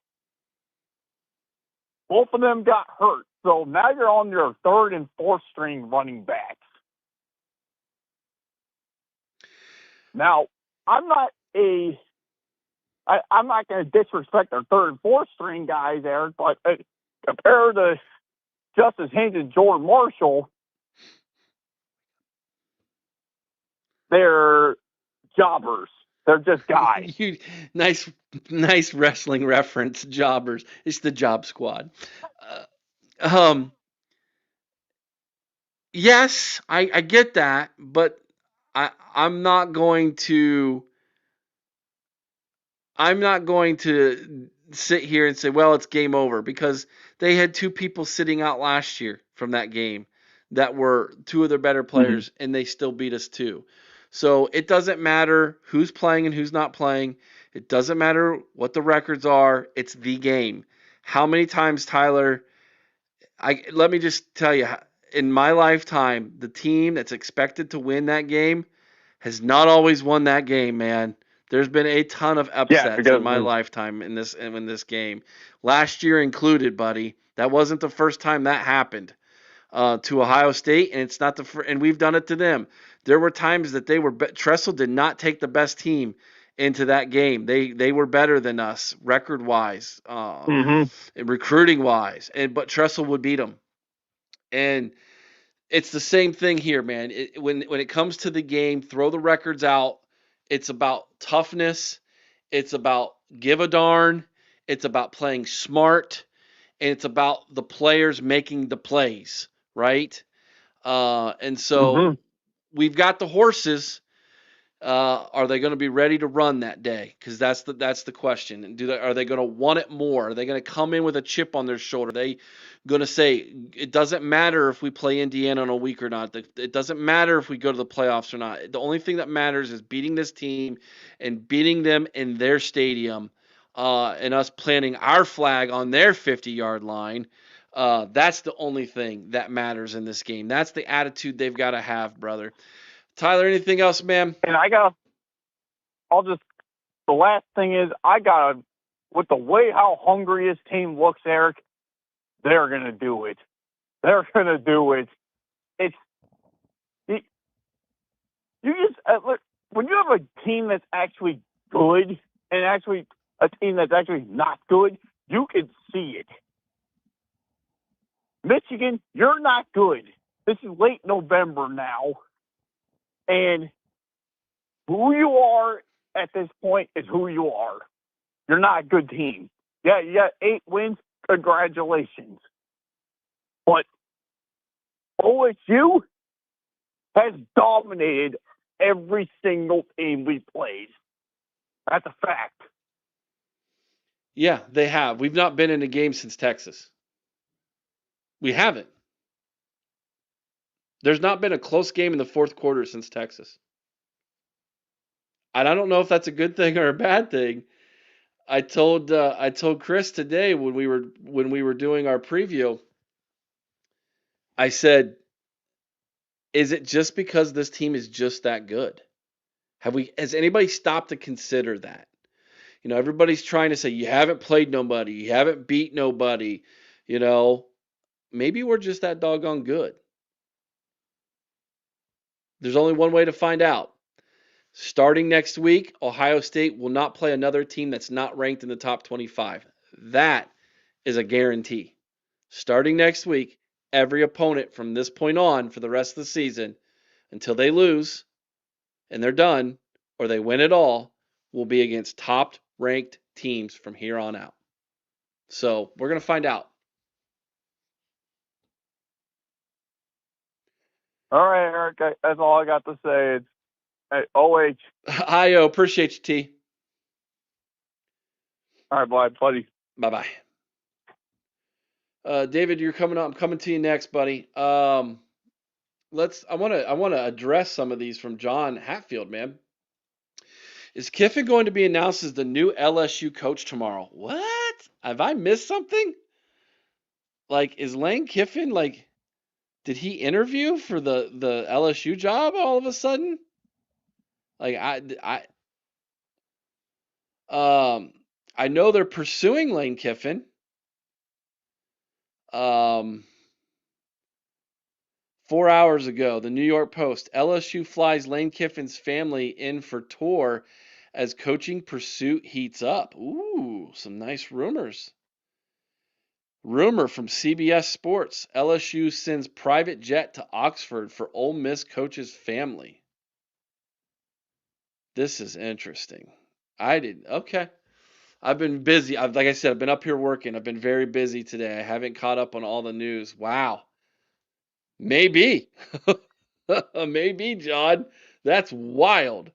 both of them got hurt. So now you're on your third and fourth string running backs. Now, I'm not going to disrespect our third and fourth string guys, Eric, but compared to Justice Haynes and Jordan Marshall, they're jobbers. They're just guys. Nice wrestling reference, jobbers. It's the job squad. Yes, I get that, but I'm not going to sit here and say, well, it's game over because they had 2 people sitting out last year from that game that were 2 of their better players, and they still beat us too. So it doesn't matter who's playing and who's not playing. It doesn't matter what the records are. It's the game. How many times, Tyler, let me just tell you, in my lifetime, the team that's expected to win that game has not always won that game, man. There's been a ton of upsets in my lifetime in this game. Last year included, buddy. That wasn't the first time that happened to Ohio State, and it's not and we've done it to them. There were times that Tressel did not take the best team into that game. They were better than us record wise, and recruiting wise, but Tressel would beat them. And it's the same thing here, man. When it comes to the game, throw the records out. It's about toughness. It's about give a darn. It's about playing smart. And it's about the players making the plays, right? And so we've got the horses. Are they going to be ready to run that day? Because that's the question. And are they going to want it more? Are they going to come in with a chip on their shoulder? Are they going to say it doesn't matter if we play Indiana in a week or not? It doesn't matter if we go to the playoffs or not. The only thing that matters is beating this team and beating them in their stadium, and us planting our flag on their 50-yard line. That's the only thing that matters in this game. That's the attitude they've got to have, brother. Tyler, anything else, man? And the last thing is, with the way how hungry his team looks, Eric, they're going to do it. They're going to do it. When you have a team that's actually good and actually a team that's actually not good, you can see it. Michigan, you're not good. This is late November now. And who you are at this point is who you are. You're not a good team. Yeah, you got 8 wins. Congratulations. But OSU has dominated every single team we played. That's a fact. Yeah, they have. We've not been in a game since Texas. We haven't. There's not been a close game in the fourth quarter since Texas. And I don't know if that's a good thing or a bad thing. I told Chris today when we were doing our preview, I said, is it just because this team is just that good? Has anybody stopped to consider that? You know, everybody's trying to say you haven't played nobody, you haven't beat nobody, you know, maybe we're just that doggone good. There's only one way to find out. Starting next week, Ohio State will not play another team that's not ranked in the top 25. That is a guarantee. Starting next week, every opponent from this point on for the rest of the season, until they lose and they're done, or they win it all, will be against top ranked teams from here on out. So we're going to find out. All right, Eric. That's all I got to say. It's hey, OH. IO, appreciate you, T. All right, bye, buddy. Bye-bye. David, you're coming up. I'm coming to you next, buddy. I want to address some of these from John Hatfield, man. Is Kiffin going to be announced as the new LSU coach tomorrow? What? Have I missed something? Like, is Lane Kiffin, like, did he interview for the LSU job all of a sudden? Like, I know they're pursuing Lane Kiffin. 4 hours ago, the New York Post, LSU flies Lane Kiffin's family in for tour as coaching pursuit heats up. Ooh, some nice rumors. Rumor from CBS Sports, LSU sends private jet to Oxford for Ole Miss coach's family. This is interesting. Okay. I've been busy. Like I said, I've been up here working. I've been very busy today. I haven't caught up on all the news. Wow. Maybe. Maybe, John. That's wild.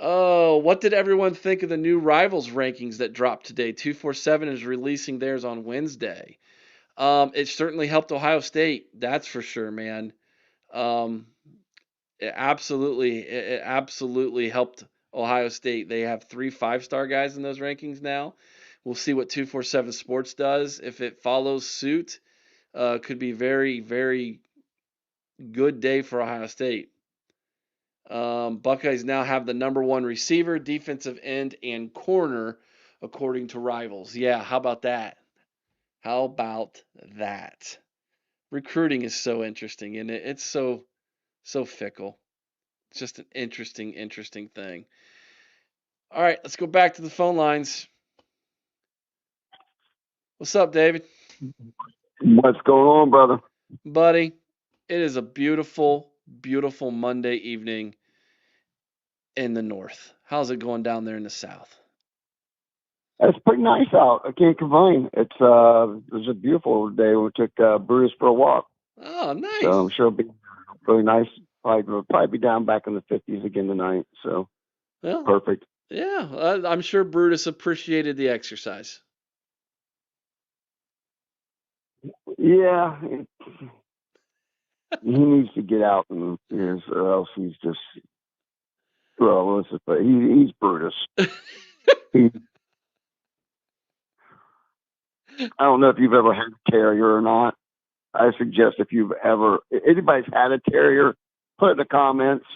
Oh, what did everyone think of the new Rivals rankings that dropped today? 247 is releasing theirs on Wednesday. It certainly helped Ohio State. That's for sure, man. It absolutely helped Ohio State. They have 3 5-star guys in those rankings now. We'll see what 247 Sports does. If it follows suit, could be very, very good day for Ohio State. Buckeyes now have the number 1 receiver, defensive end, and corner, according to Rivals. Yeah, how about that? How about that? Recruiting is so interesting, and it's so fickle. It's just an interesting thing. All right, let's go back to the phone lines. What's up, David? What's going on, brother? Buddy, it is a beautiful, beautiful Monday evening in the north. How's it going down there in the south? It's pretty nice out. I can't complain. It was a beautiful day. We took Bruce for a walk. Oh, nice. So I'm sure it'll be really nice. We'll probably be down back in the 50s again tonight. So perfect. Yeah, I'm sure Brutus appreciated the exercise. Yeah, he needs to get out and or else he's just he's Brutus. I don't know if you've ever had a terrier or not. I suggest if anybody's had a terrier, put it in the comments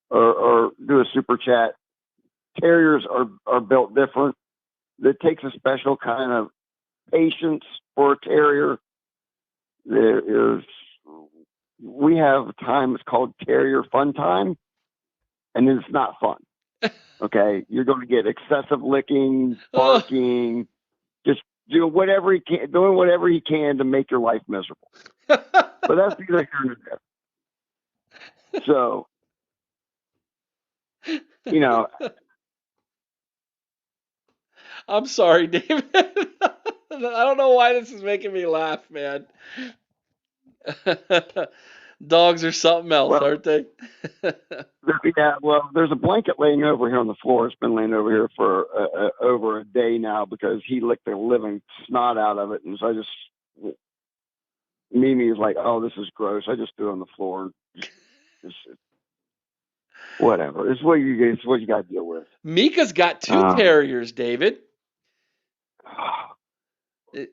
or do a super chat. Terriers are built different. It takes a special kind of patience for a terrier. We have a time, it's called terrier fun time, and it's not fun. Okay, you're going to get excessive licking, barking, just doing whatever he can to make your life miserable. But that's neither here nor there. So, I'm sorry, David. I don't know why this is making me laugh, man. Dogs are something else, aren't they? Yeah, well, there's a blanket laying over here on the floor. It's been laying over here for over a day me now because he licked the living snot out of it, and so I just Mimi is like, "Oh, this is gross." I just threw it on the floor. Just, whatever. It's what you got to deal with. Mika's got two terriers, David.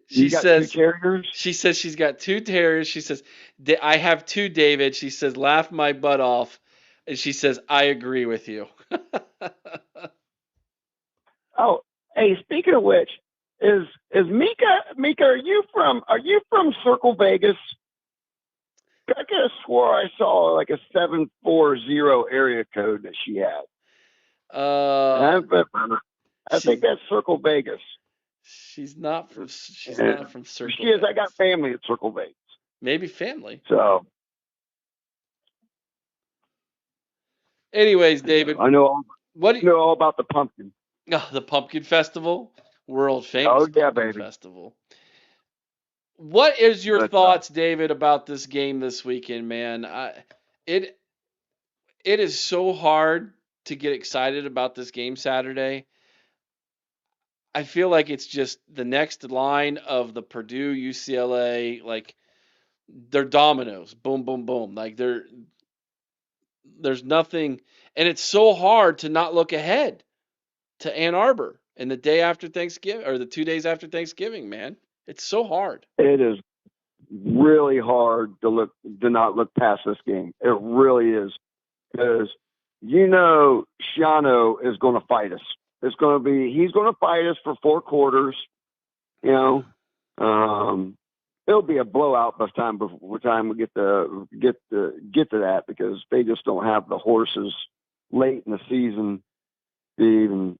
She says 2 terriers. She says she's got 2 terriers. She says, I have 2, David. She says, laugh my butt off. And she says, I agree with you. Oh, hey, speaking of which, is Mika, are you from Circle Vegas? I could have swore I saw like a 740 area code that she had. I think that's Circle Vegas. She's not from Circle. She is. I got family at Circle Vegas. Maybe family. So, anyways, David, I know all about the pumpkin. Oh, the Pumpkin Festival, world famous Pumpkin Festival. What is your thoughts, David, about this game this weekend, man? It is so hard to get excited about this game Saturday. I feel like it's just the next line of the Purdue UCLA, like they're dominoes, boom, boom, boom. Like there's nothing, and it's so hard to not look ahead to Ann Arbor and the day after Thanksgiving or the 2 days after Thanksgiving, man. It's so hard. It is really hard to not look past this game. It really is, because Shiano is going to fight us. He's going to fight us for 4 quarters. It'll be a blowout by the time we get to that, because they just don't have the horses late in the season to even,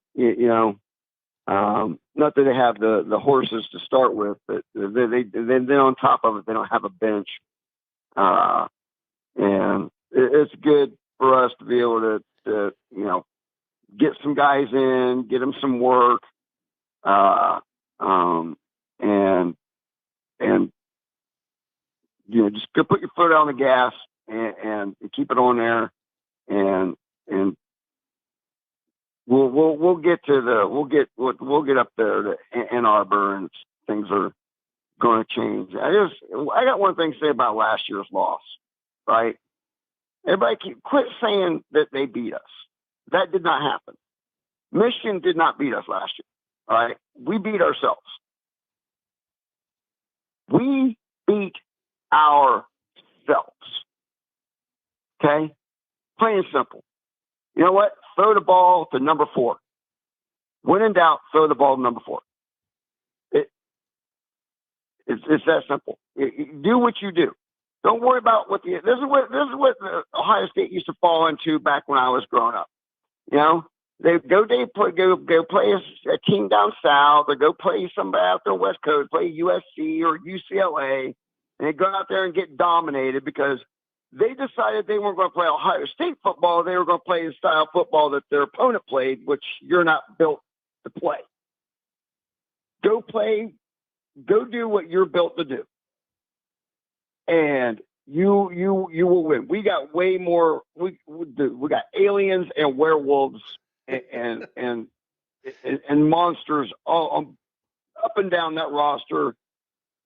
not that they have the horses to start with, but then on top of it, they don't have a bench. And it's good for us to be able to get some guys in, get them some work, and just go put your foot on the gas and keep it on there, and we'll get up there to Ann Arbor, and things are going to change. I got one thing to say about last year's loss, right? Everybody quit saying that they beat us. That did not happen. Michigan did not beat us last year. All right, we beat ourselves. We beat ourselves. Okay, plain and simple. You know what? Throw the ball to number 4. When in doubt, throw the ball to number 4. It's that simple. Do what you do. Don't worry about this is what Ohio State used to fall into back when I was growing up. They play a team down south, or go play somebody out there West Coast, play USC or UCLA, and they go out there and get dominated because they decided they weren't going to play Ohio State football. They were going to play the style of football that their opponent played, which you're not built to play. Go do what you're built to do, and you will win. We got way more. We got aliens and werewolves and monsters all up and down that roster.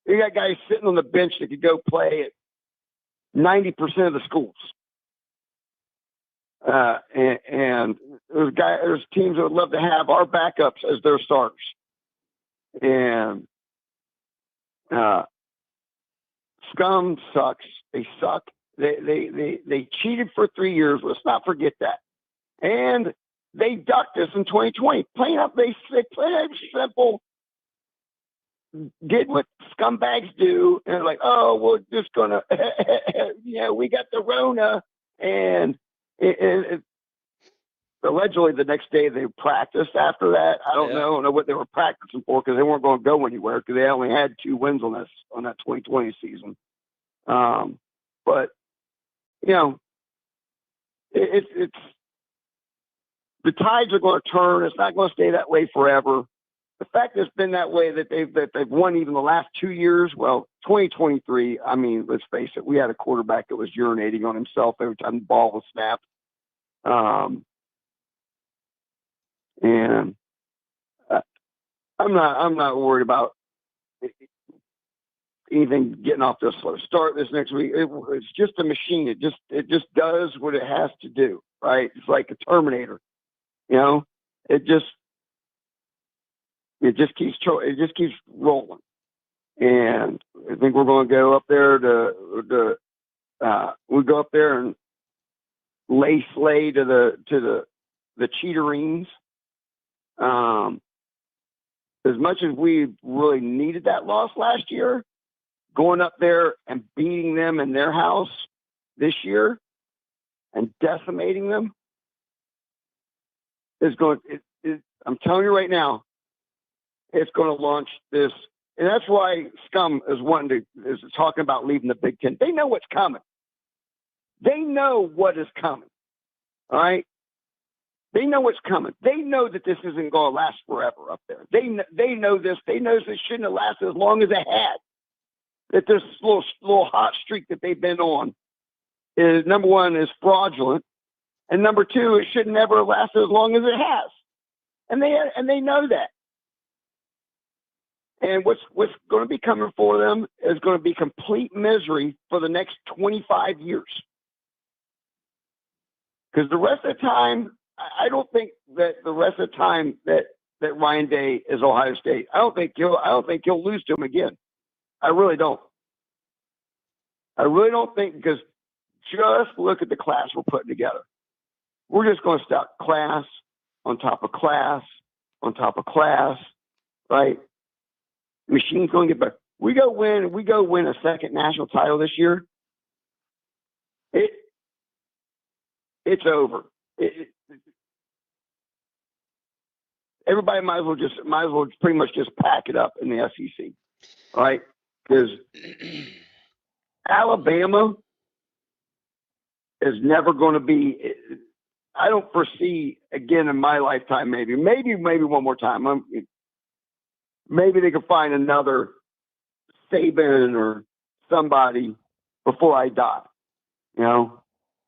You got guys sitting on the bench that could go play at 90% of the schools. And there's teams that would love to have our backups as their starters. And Scum sucks. They suck. They cheated for 3 years. Let's not forget that. And they ducked us in 2020. Plain up, they played simple. Did what scumbags do, and like, oh, we're just gonna, we got the Rona, and allegedly the next day they practiced after that. I don't know what they were practicing for, because they weren't going to go anywhere, because they only had 2 wins on that 2020 season. But it's the tides are going to turn. It's not going to stay that way forever. The fact that it's been that way, that they've won even the last 2 years. Well, 2023. I mean, let's face it. We had a quarterback that was urinating on himself every time the ball was snapped. And I'm not worried about anything getting off this slow start this next week. It's just a machine. It just does what it has to do, right? It's like a Terminator, you know. It just keeps rolling, and I think we're going to go up there we go up there and lay slay to the Cheaterines. As much as we really needed that loss last year, going up there and beating them in their house this year and decimating them is going. I'm telling you right now, it's going to launch this, and that's why Scum is talking about leaving the Big Ten. They know what's coming. They know what is coming. All right. They know what's coming. They know that this isn't going to last forever up there. They know this. They know this shouldn't have lasted as long as it had. That this little hot streak that they've been on is, number one, is fraudulent, and number two, it should never have lasted as long as it has. And they know that. And what's going to be coming for them is going to be complete misery for the next 25 years. Because the rest of the time, I don't think that the rest of the time that Ryan Day is Ohio State, I don't think he'll lose to him again. I really don't. I really don't think, because just look at the class we're putting together. We're just going to stack class on top of class on top of class, right? Machine's going to get better. We go win a second national title this year. It's over. Everybody might as well pretty much just pack it up in the SEC, right? Because Alabama is never going to be. I don't foresee again in my lifetime. Maybe one more time. Maybe they could find another Saban or somebody before I die, you know.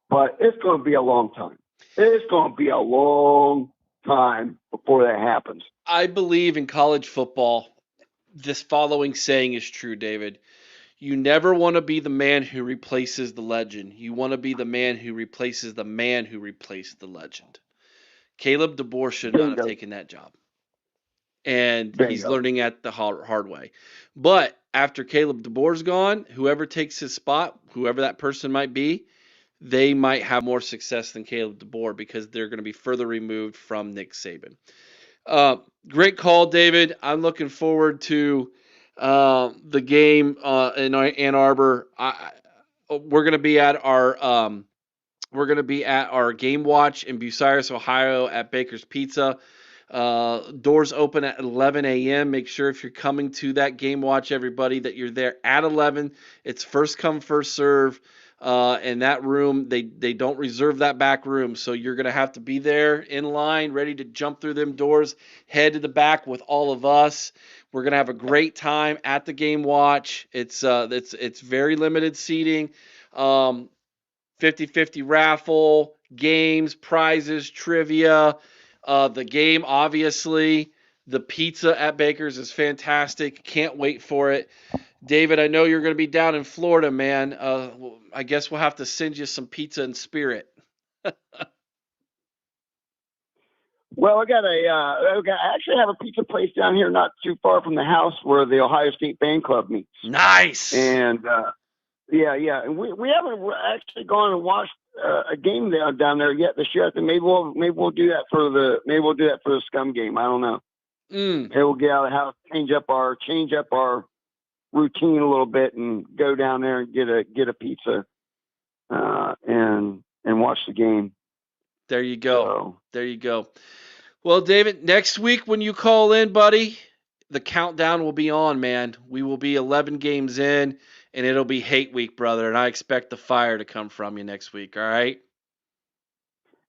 But it's going to be a long time. It's going to be a long time before that happens. I believe in college football, this following saying is true, David. You never want to be the man who replaces the legend. You want to be the man who replaces the man who replaced the legend. Caleb DeBoer should not have taken that job. And he's learning at the hard way. But after Caleb DeBoer's gone, whoever takes his spot, whoever that person might be, they might have more success than Caleb DeBoer because they're going to be further removed from Nick Saban. Great call, David. I'm looking forward to the game in Ann Arbor. We're going to be at our game watch in Bucyrus, Ohio, at Baker's Pizza. Doors open at 11 a.m. Make sure if you're coming to that game watch, everybody, that you're there at 11. It's first come, first serve. And that room, they don't reserve that back room. So you're going to have to be there in line, ready to jump through them doors, head to the back with all of us. We're going to have a great time at the game watch. It's very limited seating. 50-50 raffle, games, prizes, trivia. The game, obviously. The pizza at Baker's is fantastic. Can't wait for it. David, I know you're going to be down in Florida, man. I guess we'll have to send you some pizza in spirit. Well, I actually have a pizza place down here not too far from the house where the Ohio State Band Club meets. Nice. And yeah. And we haven't actually gone and watched a game down there yet this year. I think maybe we'll do that for the Scum game. I don't know. Maybe we'll get out of the house, change up our routine a little bit, and go down there and get a pizza and watch the game. There you go. Well, David, next week when you call in, buddy, the countdown will be on, man. We will be 11 games in, and it'll be hate week, brother, and I expect the fire to come from you next week, all right?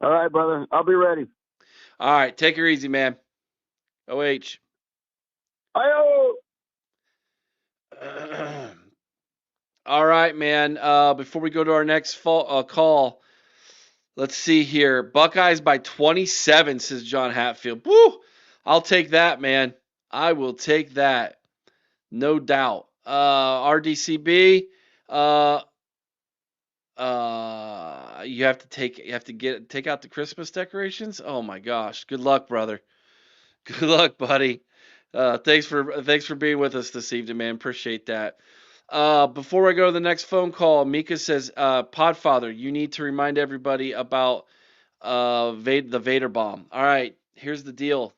All right, brother. I'll be ready. All right, take her easy, man. OH. Ayo! All right, man. Before we go to our next call, let's see here. Buckeyes by 27, says John Hatfield. Woo! I'll take that, man. I will take that. No doubt. RDCB, you have to take out the Christmas decorations. Oh my gosh. Good luck, brother. Good luck, buddy. Thanks for being with us this evening, man. Appreciate that. Before I go to the next phone call, Mika says, Podfather, you need to remind everybody about the Vader bomb. All right, here's the deal.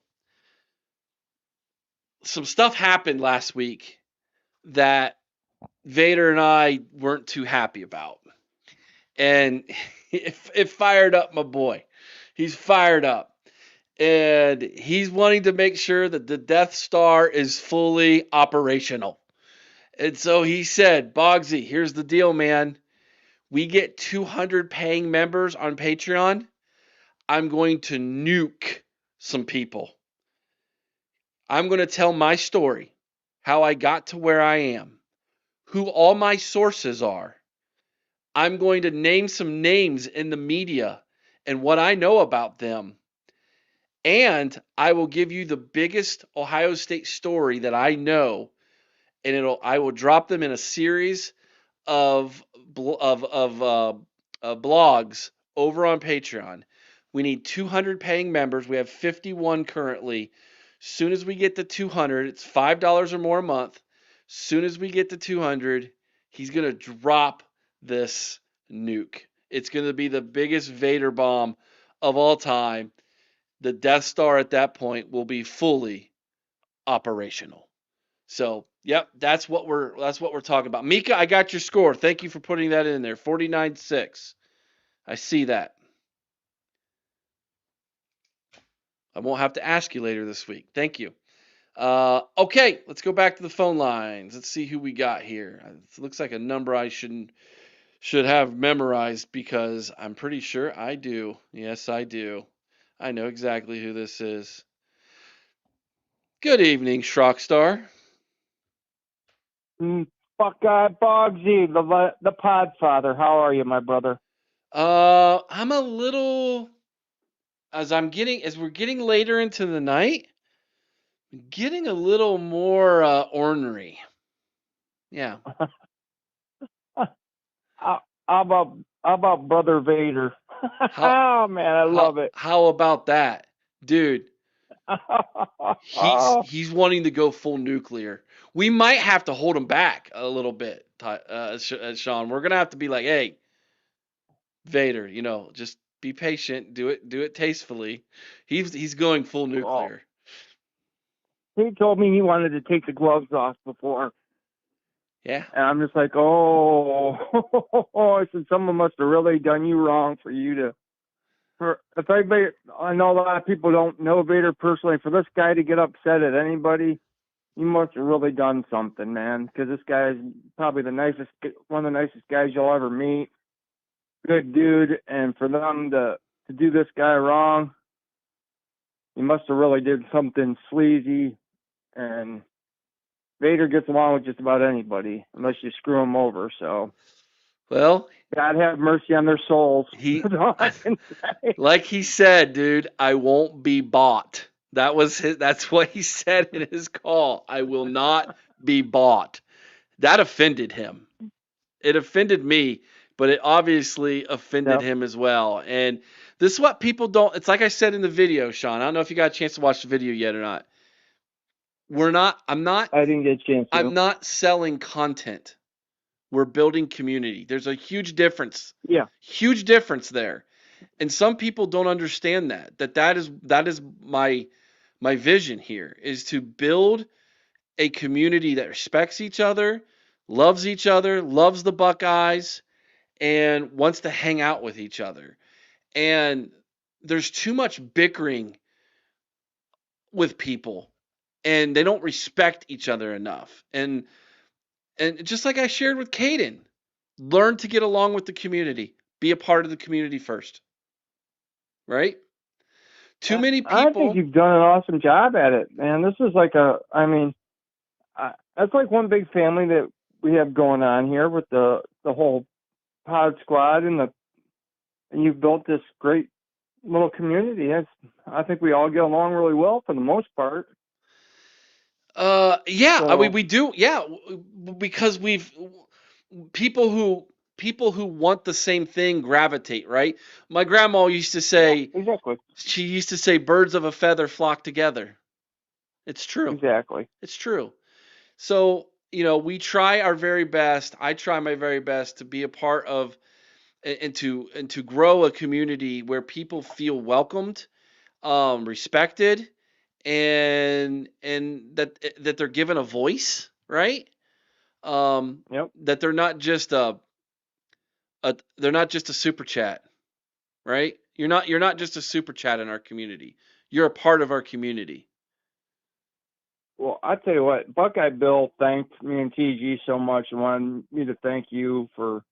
Some stuff happened last week that Vader and I weren't too happy about. And it fired up my boy. He's fired up. And he's wanting to make sure that the Death Star is fully operational. And so he said, Boggsy, here's the deal, man. We get 200 paying members on Patreon. I'm going to nuke some people. I'm going to tell my story, how I got to where I am, who all my sources are. I'm going to name some names in the media and what I know about them. And I will give you the biggest Ohio State story that I know, and I will drop them in a series of blogs over on Patreon. We need 200 paying members. We have 51 currently. Soon as we get to 200, it's $5 or more a month. Soon as we get to 200, he's going to drop this nuke. It's going to be the biggest Vader bomb of all time. The Death Star at that point will be fully operational. So, yep, that's what we're talking about. Mika, I got your score. Thank you for putting that in there. 49-6. I see that. I won't have to ask you later this week. Thank you. Okay, let's go back to the phone lines. Let's see who we got here. It looks like a number I should have memorized because I'm pretty sure I do. Yes, I do. I know exactly who this is. Good evening, Shrockstar. Buckeye Boggsy, the Podfather. How are you, my brother? I'm a little as we're getting later into the night, getting a little more ornery. Yeah. How about Brother Vader? Oh man, I love it. How about that, dude? He's wanting to go full nuclear. We might have to hold him back a little bit, Sean. We're gonna have to be like, hey, Vader, just be patient. Do it tastefully. He's going full nuclear. He told me he wanted to take the gloves off before. Yeah. And I'm just like, oh, I said, someone must have really done you wrong for you to. If anybody, I know a lot of people don't know Vader personally. For this guy to get upset at anybody, you must have really done something, man. Because this guy is probably one of the nicest guys you'll ever meet. Good dude, and for them to do this guy wrong, you must have really did something sleazy. And Vader gets along with just about anybody unless you screw him over. So, well, God have mercy on their souls. Like he said, dude, I won't be bought. That's what he said in his call. I will not be bought. That offended him. It offended me, but it obviously offended him as well. And this is what people don't. It's like I said in the video, Sean. I don't know if you got a chance to watch the video yet or not. I didn't get a chance to. I'm not selling content. We're building community. There's a huge difference. Yeah. Huge difference there. And some people don't understand that is my vision here, is to build a community that respects each other, loves the Buckeyes, and wants to hang out with each other. And there's too much bickering with people, and they don't respect each other enough. And just like I shared with Caden, learn to get along with the community. Be a part of the community first. Right? Too many people. I think you've done an awesome job at it, man. This is like that's like one big family that we have going on here with the whole pod squad and you've built this great little community. I think we all get along really well for the most part. Yeah, I So mean we do. Yeah, because people who people who want the same thing gravitate, right? My grandma used to yeah, say exactly, she used to say birds of a feather flock together. It's true. exactly. It's true. So, we try our very best. I try my very best to be a part of and to grow a community where people feel welcomed, respected, and that they're given a voice, right? Yep. That they're not just a super chat, right? You're not just a super chat in our community. You're a part of our community. Well, I tell you what, Buckeye Bill thanked me and TG so much and wanted me to thank you for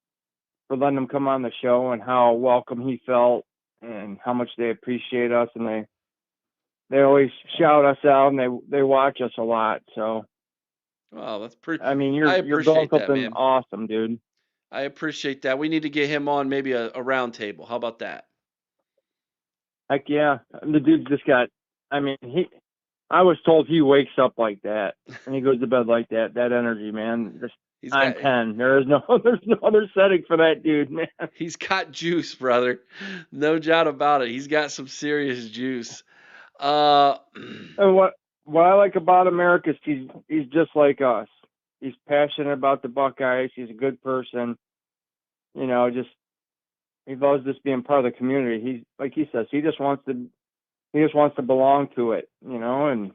letting him come on the show and how welcome he felt and how much they appreciate us, and they always shout us out, and they watch us a lot. So Oh, that's pretty. I mean, I you're building appreciate that, something man. awesome, dude. I appreciate that. We need to get him on maybe a round table. How about that? Heck yeah, the dude's just got. I mean, I was told he wakes up like that and he goes to bed like that. That energy, man. Just He's on got 10. There's no other setting for that dude, man. he's got juice, brother. No doubt about it. He's got some serious juice. Uh, And what I like about America is he's just like us. He's passionate about the Buckeyes. He's a good person. Just he loves just being part of the community. He's like he says, he just wants to belong to it, and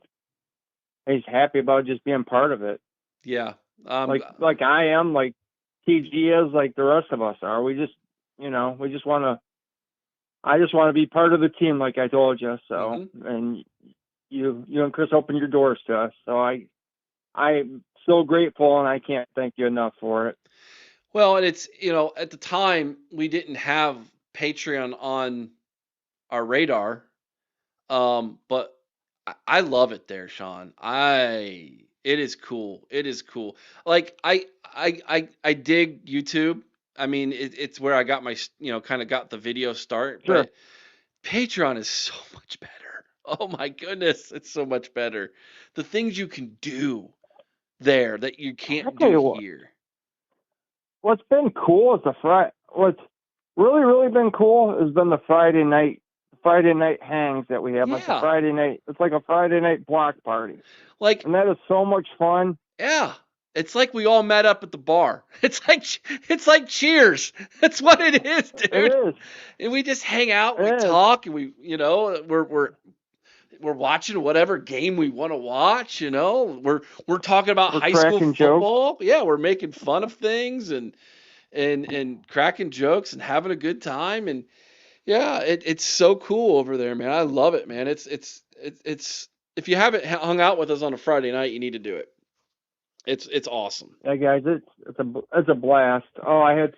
he's happy about just being part of it. yeah. Like I am, like TG is, like the rest of us are. We just we just want to. I just want to be part of the team, like I told you. So, Mhm. and you and Chris opened your doors to us. So I'm so grateful, and I can't thank you enough for it. Well, and it's, at the time we didn't have Patreon on our radar. But I love it there, Sean. It is cool. It is cool. Like I dig YouTube. I mean, it's where I got my, kind of got the video start, Sure. but Patreon is so much better. Oh my goodness, it's so much better. The things you can do there that you I can't tell do you what, here. what's been cool is what's really been cool has been the Friday night hangs that we have, like the Yeah. Friday night. It's like a Friday night block party, Like, and that is so much fun. yeah. It's like we all met up at the bar. It's like Cheers. That's what it is, It dude. is. And we just hang out, we It is. talk, and we're watching whatever game we want to watch. We're talking about We're high school cracking jokes. football. Yeah, we're making fun of things and cracking jokes and having a good time. And yeah, it's so cool over there, man. I love it, man. It's if you haven't hung out with us on a Friday night, you need to do it. It's awesome. Yeah, guys, it's a blast. Oh, I had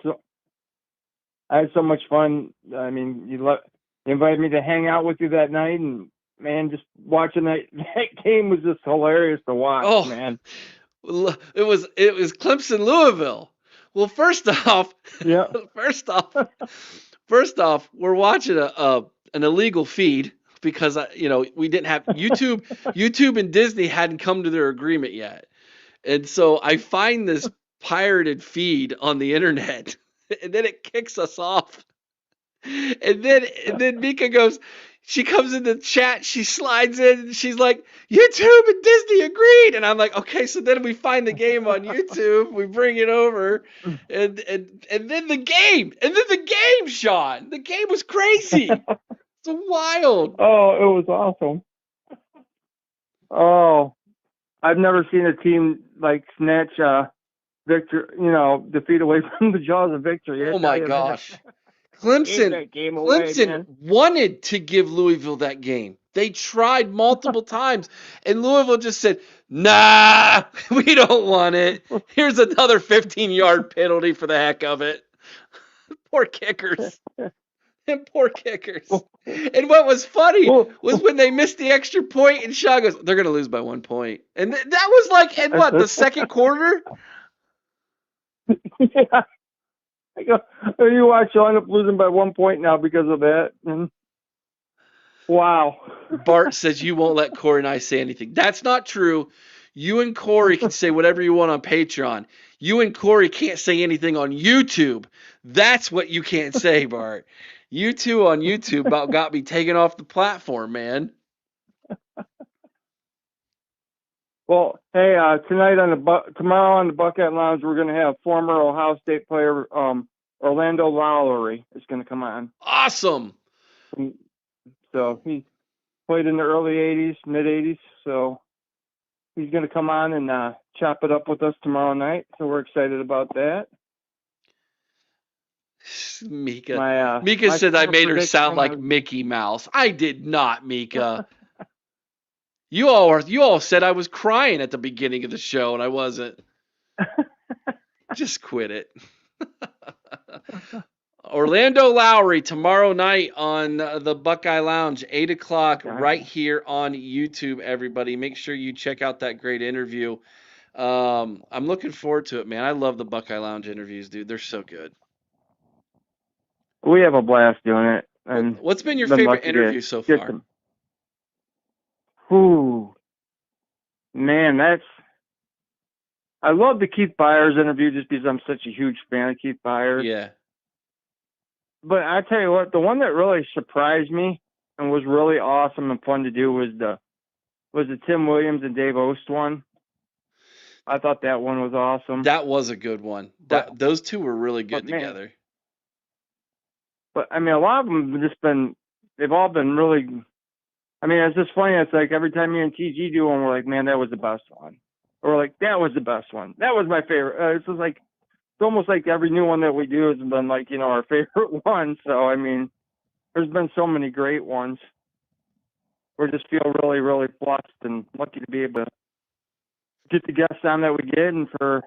so much fun. I mean, you invited me to hang out with you that night, and man, just watching that game was just hilarious to watch, Oh, man. it was Clemson Louisville. Well, first off, Yeah. first off, first off, we're watching an illegal feed because we didn't have YouTube. YouTube and Disney hadn't come to their agreement yet, and so I find this pirated feed on the internet, and then it kicks us off. And then Mika goes, she comes in the chat, she slides in, and she's like, YouTube and Disney agreed. And I'm like, okay, so then we find the game on YouTube, we bring it over, and then the game, Sean. The game was crazy. It's wild. Oh, it was awesome. Oh, I've never seen a team like snatch defeat away from the jaws of victory. I Oh tell my you, man. gosh. Gave Clemson that game away, Clemson man. wanted to give Louisville that game. They tried multiple times, and Louisville just said, "Nah, we don't want it. Here's another 15-yard penalty for the heck of it." Poor kickers. And poor kickers. And what was funny Well, was when they missed the extra point, and Shaw goes, "They're gonna lose by 1 point." And that was like in what, the second quarter? yeah. You watch, you'll end up losing by 1 point now because of that. And Wow. Bart says you won't let Corey and I say anything. That's not true. You and Corey can say whatever you want on Patreon. You and Corey can't say anything on YouTube. That's what you can't say, Bart. You two on YouTube about got me taken off the platform, man. Well, hey, tomorrow on the Buckeye Lounge, we're going to have former Ohio State player Orlando Lowry is going to come on. Awesome. So he played in the early 80s, mid 80s. So he's going to come on and chop it up with us tomorrow night. So we're excited about that. Mika. Mika said I made her sound like Mickey Mouse. I did not, Mika. You all said I was crying at the beginning of the show, and I wasn't. Just quit it. Orlando Lowry tomorrow night on the Buckeye Lounge, 8 o'clock, right here on YouTube, everybody. Make sure you check out that great interview. I'm looking forward to it, man. I love the Buckeye Lounge interviews, dude. They're so good. We have a blast doing it. And what's been your favorite interview so far? Ooh, man, I love the Keith Byers interview just because I'm such a huge fan of Keith Byers. Yeah. But I tell you what, the one that really surprised me and was really awesome and fun to do was the Tim Williams and Dave Oast one. I thought that one was awesome. That was a good one. Those two were really good together. But I mean, a lot of them have they've all been really. I mean, it's just funny. It's like every time me and TG do one, we're like, man, that was the best one. Or like, that was the best one. That was my favorite. It's just like, it's almost like every new one that we do has been like, our favorite one. So, I mean, there's been so many great ones. We just feel really, really blessed and lucky to be able to get the guests on that we get, and for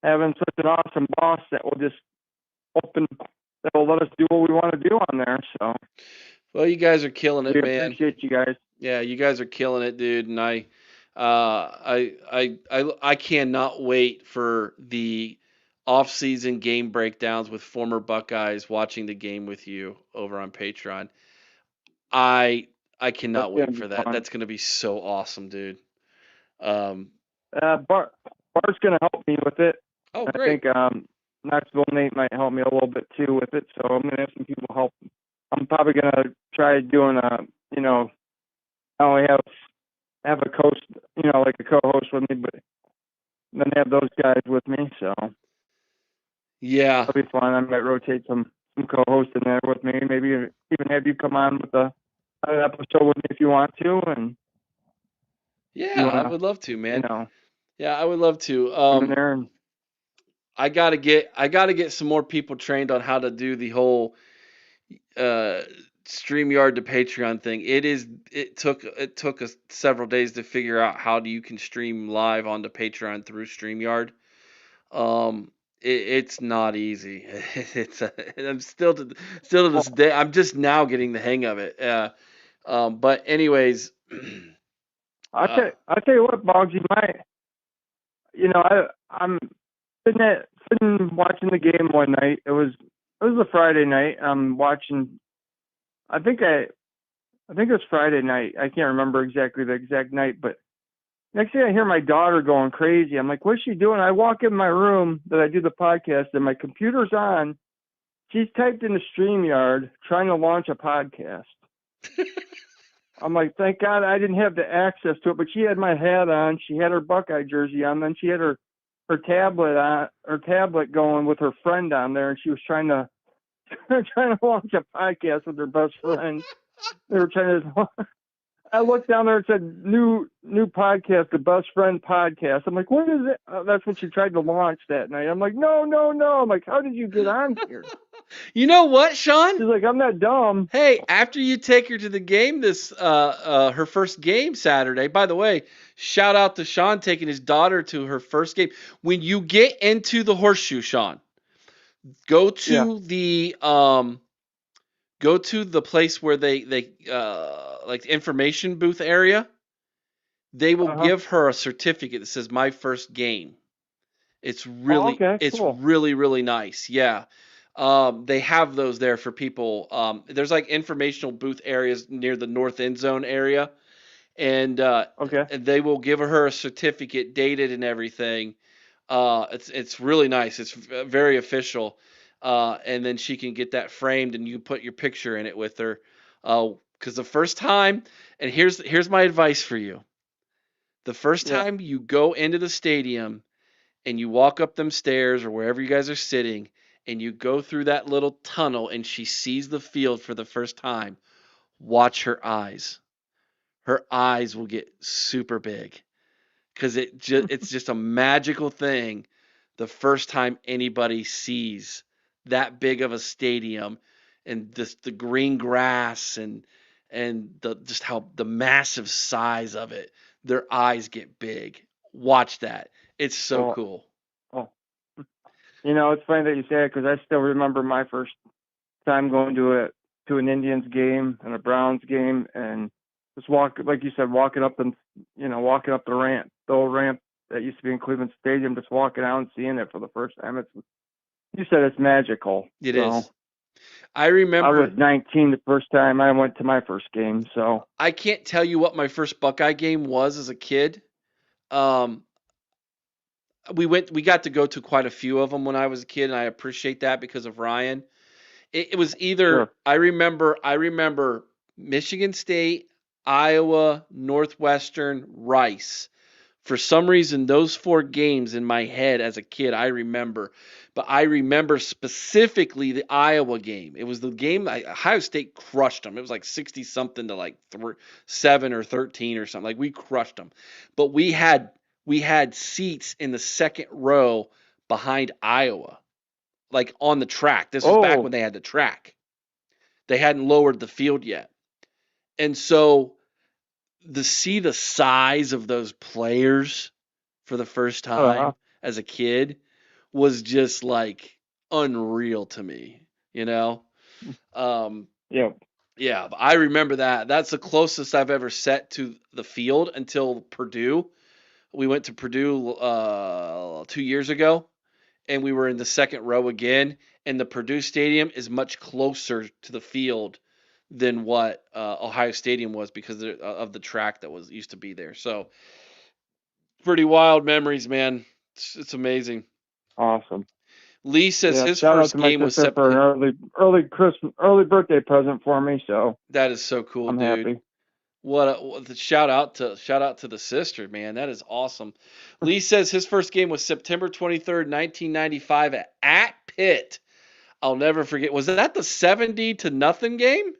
having such an awesome boss that will just that will let us do what we want to do on there. So, well, you guys are killing it, man. Appreciate you guys. Yeah, you guys are killing it, dude. And I cannot wait for the off-season game breakdowns with former Buckeyes watching the game with you over on Patreon. I cannot wait for that. Fun. That's going to be so awesome, dude. Bart's going to help me with it. Oh, great. I think Knoxville Nate might help me a little bit too with it, so I'm going to have some people help. I'm probably going to try doing I only have a coach, like a co-host with me, but then have those guys with me, so. Yeah. That'll be fun. I might rotate some co-hosts in there with me. Maybe even have you come on with an episode with me if you want to. And yeah, I would love to, man. Yeah, I would love to. I gotta get some more people trained on how to do the whole StreamYard to Patreon thing. It took us several days to figure out how you can stream live onto Patreon through StreamYard. It's not easy. I'm still to this day. I'm just now getting the hang of it. But anyways, I tell you what, Boggsy, I'm sitting watching the game one night. It was a Friday night. I'm watching. I think it was Friday night. I can't remember exactly the exact night, but next thing I hear my daughter going crazy. I'm like, what's she doing? I walk in my room that I do the podcast, and my computer's on. She's typed in the StreamYard trying to launch a podcast. I'm like, thank God I didn't have the access to it, but she had my hat on. She had her Buckeye jersey on. Then she had her tablet going with her friend on there, and she was trying to launch a podcast with her best friend. They were trying to. I looked down there and said, new podcast, the Best Friend Podcast. I'm like, what is it? That's what she tried to launch that night. I'm like, no. I'm like, how did you get on here? You know what, Sean? She's like, I'm not dumb. Hey, after you take her to the game her first game Saturday, by the way, shout out to Sean taking his daughter to her first game. When you get into the horseshoe, Sean, go to the place where they like the information booth area. They will give her a certificate that says my first game. It's really cool. Really, really nice. Yeah. They have those there for people. There's like informational booth areas near the north end zone area, and Okay. they will give her a certificate, dated and everything. It's really nice. It's very official, and then she can get that framed, and you put your picture in it with her. Because the first time, and here's my advice for you. The first Yeah. time you go into the stadium and you walk up them stairs or wherever you guys are sitting, and you go through that little tunnel, and she sees the field for the first time, watch her eyes. Her eyes will get super big because it's just a magical thing the first time anybody sees that big of a stadium and the green grass and the just how the massive size of it, their eyes get big. Watch that. It's so Well, cool. oh, it's funny that you say it because I still remember my first time going to an Indians game and a Browns game, and just like you said, walking up the ramp, the old ramp that used to be in Cleveland Stadium, just walking out and seeing it for the first time. You said it's magical. It so. is. I I remember was 19 the first time I went to my first game, so I can't tell you what my first Buckeye game was as a kid. Um, we got to go to quite a few of them when I was a kid, and I appreciate that because of Ryan. It was either sure. I remember Michigan State, Iowa, Northwestern, Rice. For some reason, those four games in my head as a kid, I remember. But I remember specifically the Iowa game. It was the game Ohio State crushed them. It was like 60 something to like 7 or 13 or something. Like we crushed them. But we had seats in the second row behind Iowa, like on the track. This was back when Oh, they had the track. They hadn't lowered the field yet. And so to see the size of those players for the first uh, time as a kid was just like unreal to me, you know? Um, yeah. yeah, but I remember that. That's the closest I've ever set to the field until Purdue. We went to Purdue 2 years ago, and we were in the second row again. And the Purdue Stadium is much closer to the field than what Ohio Stadium was because of the track that was used to be there. So pretty wild memories, man. It's amazing. Awesome. Lee says Yeah, his shout out first to my game was sister for September. an early birthday present for me, so That is so cool, I'm dude. happy. What a shout out to the sister, man. That is awesome. Lee says his first game was September 23rd, 1995 at Pitt. I'll never forget. Was that the 70 to nothing game?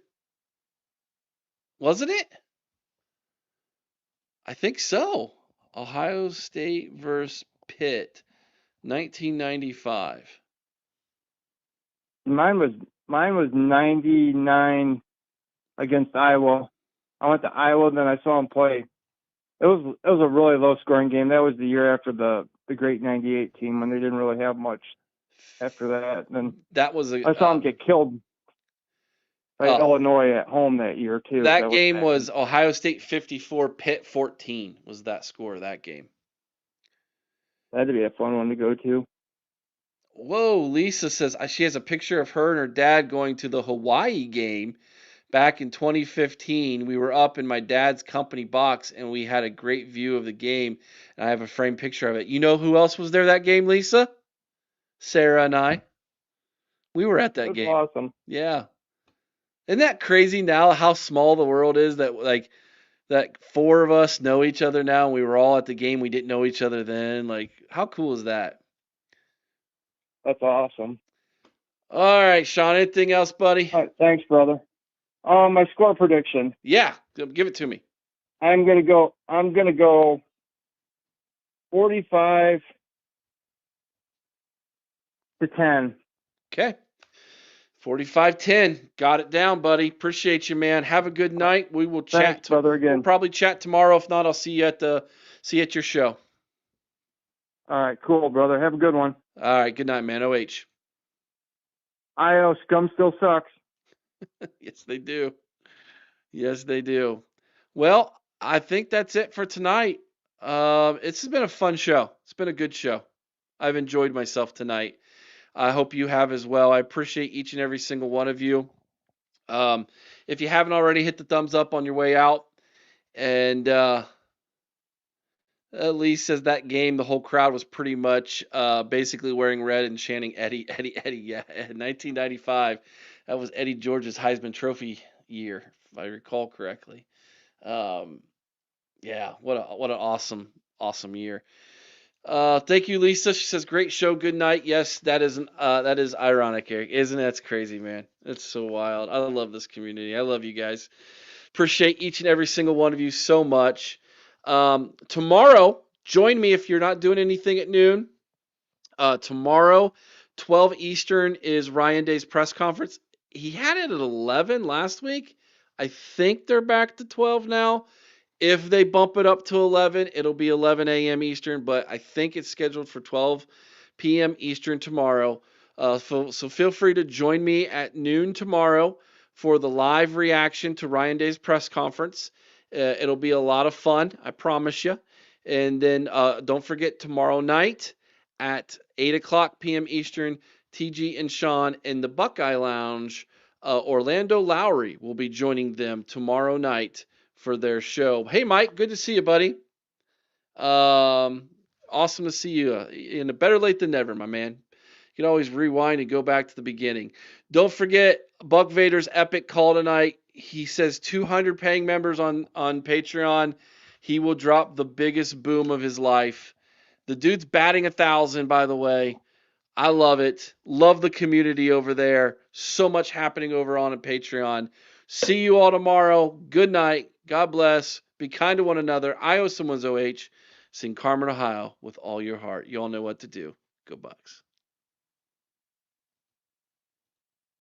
Wasn't it? I think so. Ohio State versus Pitt, 1995. Mine was 99 against Iowa. I went to Iowa, then I saw them play. It was a really low scoring game. That was the year after the great '98 team when they didn't really have much after that. And then That was I saw them get killed by uh, Illinois at home that year too. that That was game bad. was Ohio State 54, Pitt 14 was that score of that game. That'd be a fun one to go to. Whoa, Lisa says she has a picture of her and her dad going to the Hawaii game back in 2015. We were up in my dad's company box and we had a great view of the game. And I have a framed picture of it. You know who else was there that game, Lisa? Sarah and I. We were at that That's game. awesome. Yeah. Isn't that crazy now how small the world is that like that four of us know each other now and we were all at the game. We didn't know each other then. Like, how cool is that? That's awesome. All right, Sean, anything else, buddy? All right, thanks, brother. My score prediction. Yeah, give it to me. I'm gonna go 45 to 10. Okay. 45-10. Got it down, buddy. Appreciate you, man. Have a good night. We will chat. Thanks, brother. Again. We'll probably chat tomorrow. If not, I'll see you at your show. All right, cool, brother. Have a good one. All right. Good night, man. OH. IO scum still sucks. Yes, they do. Yes, they do. Well, I think that's it for tonight. It's been a fun show. It's been a good show. I've enjoyed myself tonight. I hope you have as well. I appreciate each and every single one of you. If you haven't already, hit the thumbs up on your way out. And Lee says that game, the whole crowd was pretty much basically wearing red and chanting Eddie, Eddie, Eddie. Yeah, 1995. That was Eddie George's Heisman Trophy year, if I recall correctly. Um, yeah, what an awesome year. Thank you, Lisa. She says, "Great show. Good night." Yes, that is ironic, Eric. Isn't it? That's crazy, man. It's so wild. I love this community. I love you guys. Appreciate each and every single one of you so much. Tomorrow, join me if you're not doing anything at noon. Tomorrow, 12 Eastern is Ryan Day's press conference. He had it at 11 last week. I think they're back to 12 now. If they bump it up to 11, it'll be 11 a.m. Eastern, but I think it's scheduled for 12 p.m. Eastern tomorrow. So feel free to join me at noon tomorrow for the live reaction to Ryan Day's press conference. It'll be a lot of fun, I promise you. And then don't forget tomorrow night at 8 o'clock p.m. Eastern, TG and Sean in the Buckeye Lounge. Orlando Lowry will be joining them tomorrow night for their show. Hey, Mike, good to see you, buddy. Awesome to see you. In a better late than never, my man. You can always rewind and go back to the beginning. Don't forget Buck Vader's epic call tonight. He says 200 paying members on Patreon. He will drop the biggest boom of his life. The dude's batting 1,000, by the way. I love it. Love the community over there. So much happening over on Patreon. See you all tomorrow. Good night. God bless. Be kind to one another. I owe someone's OH. Sing Carmen, Ohio with all your heart. You all know what to do. Go Bucks.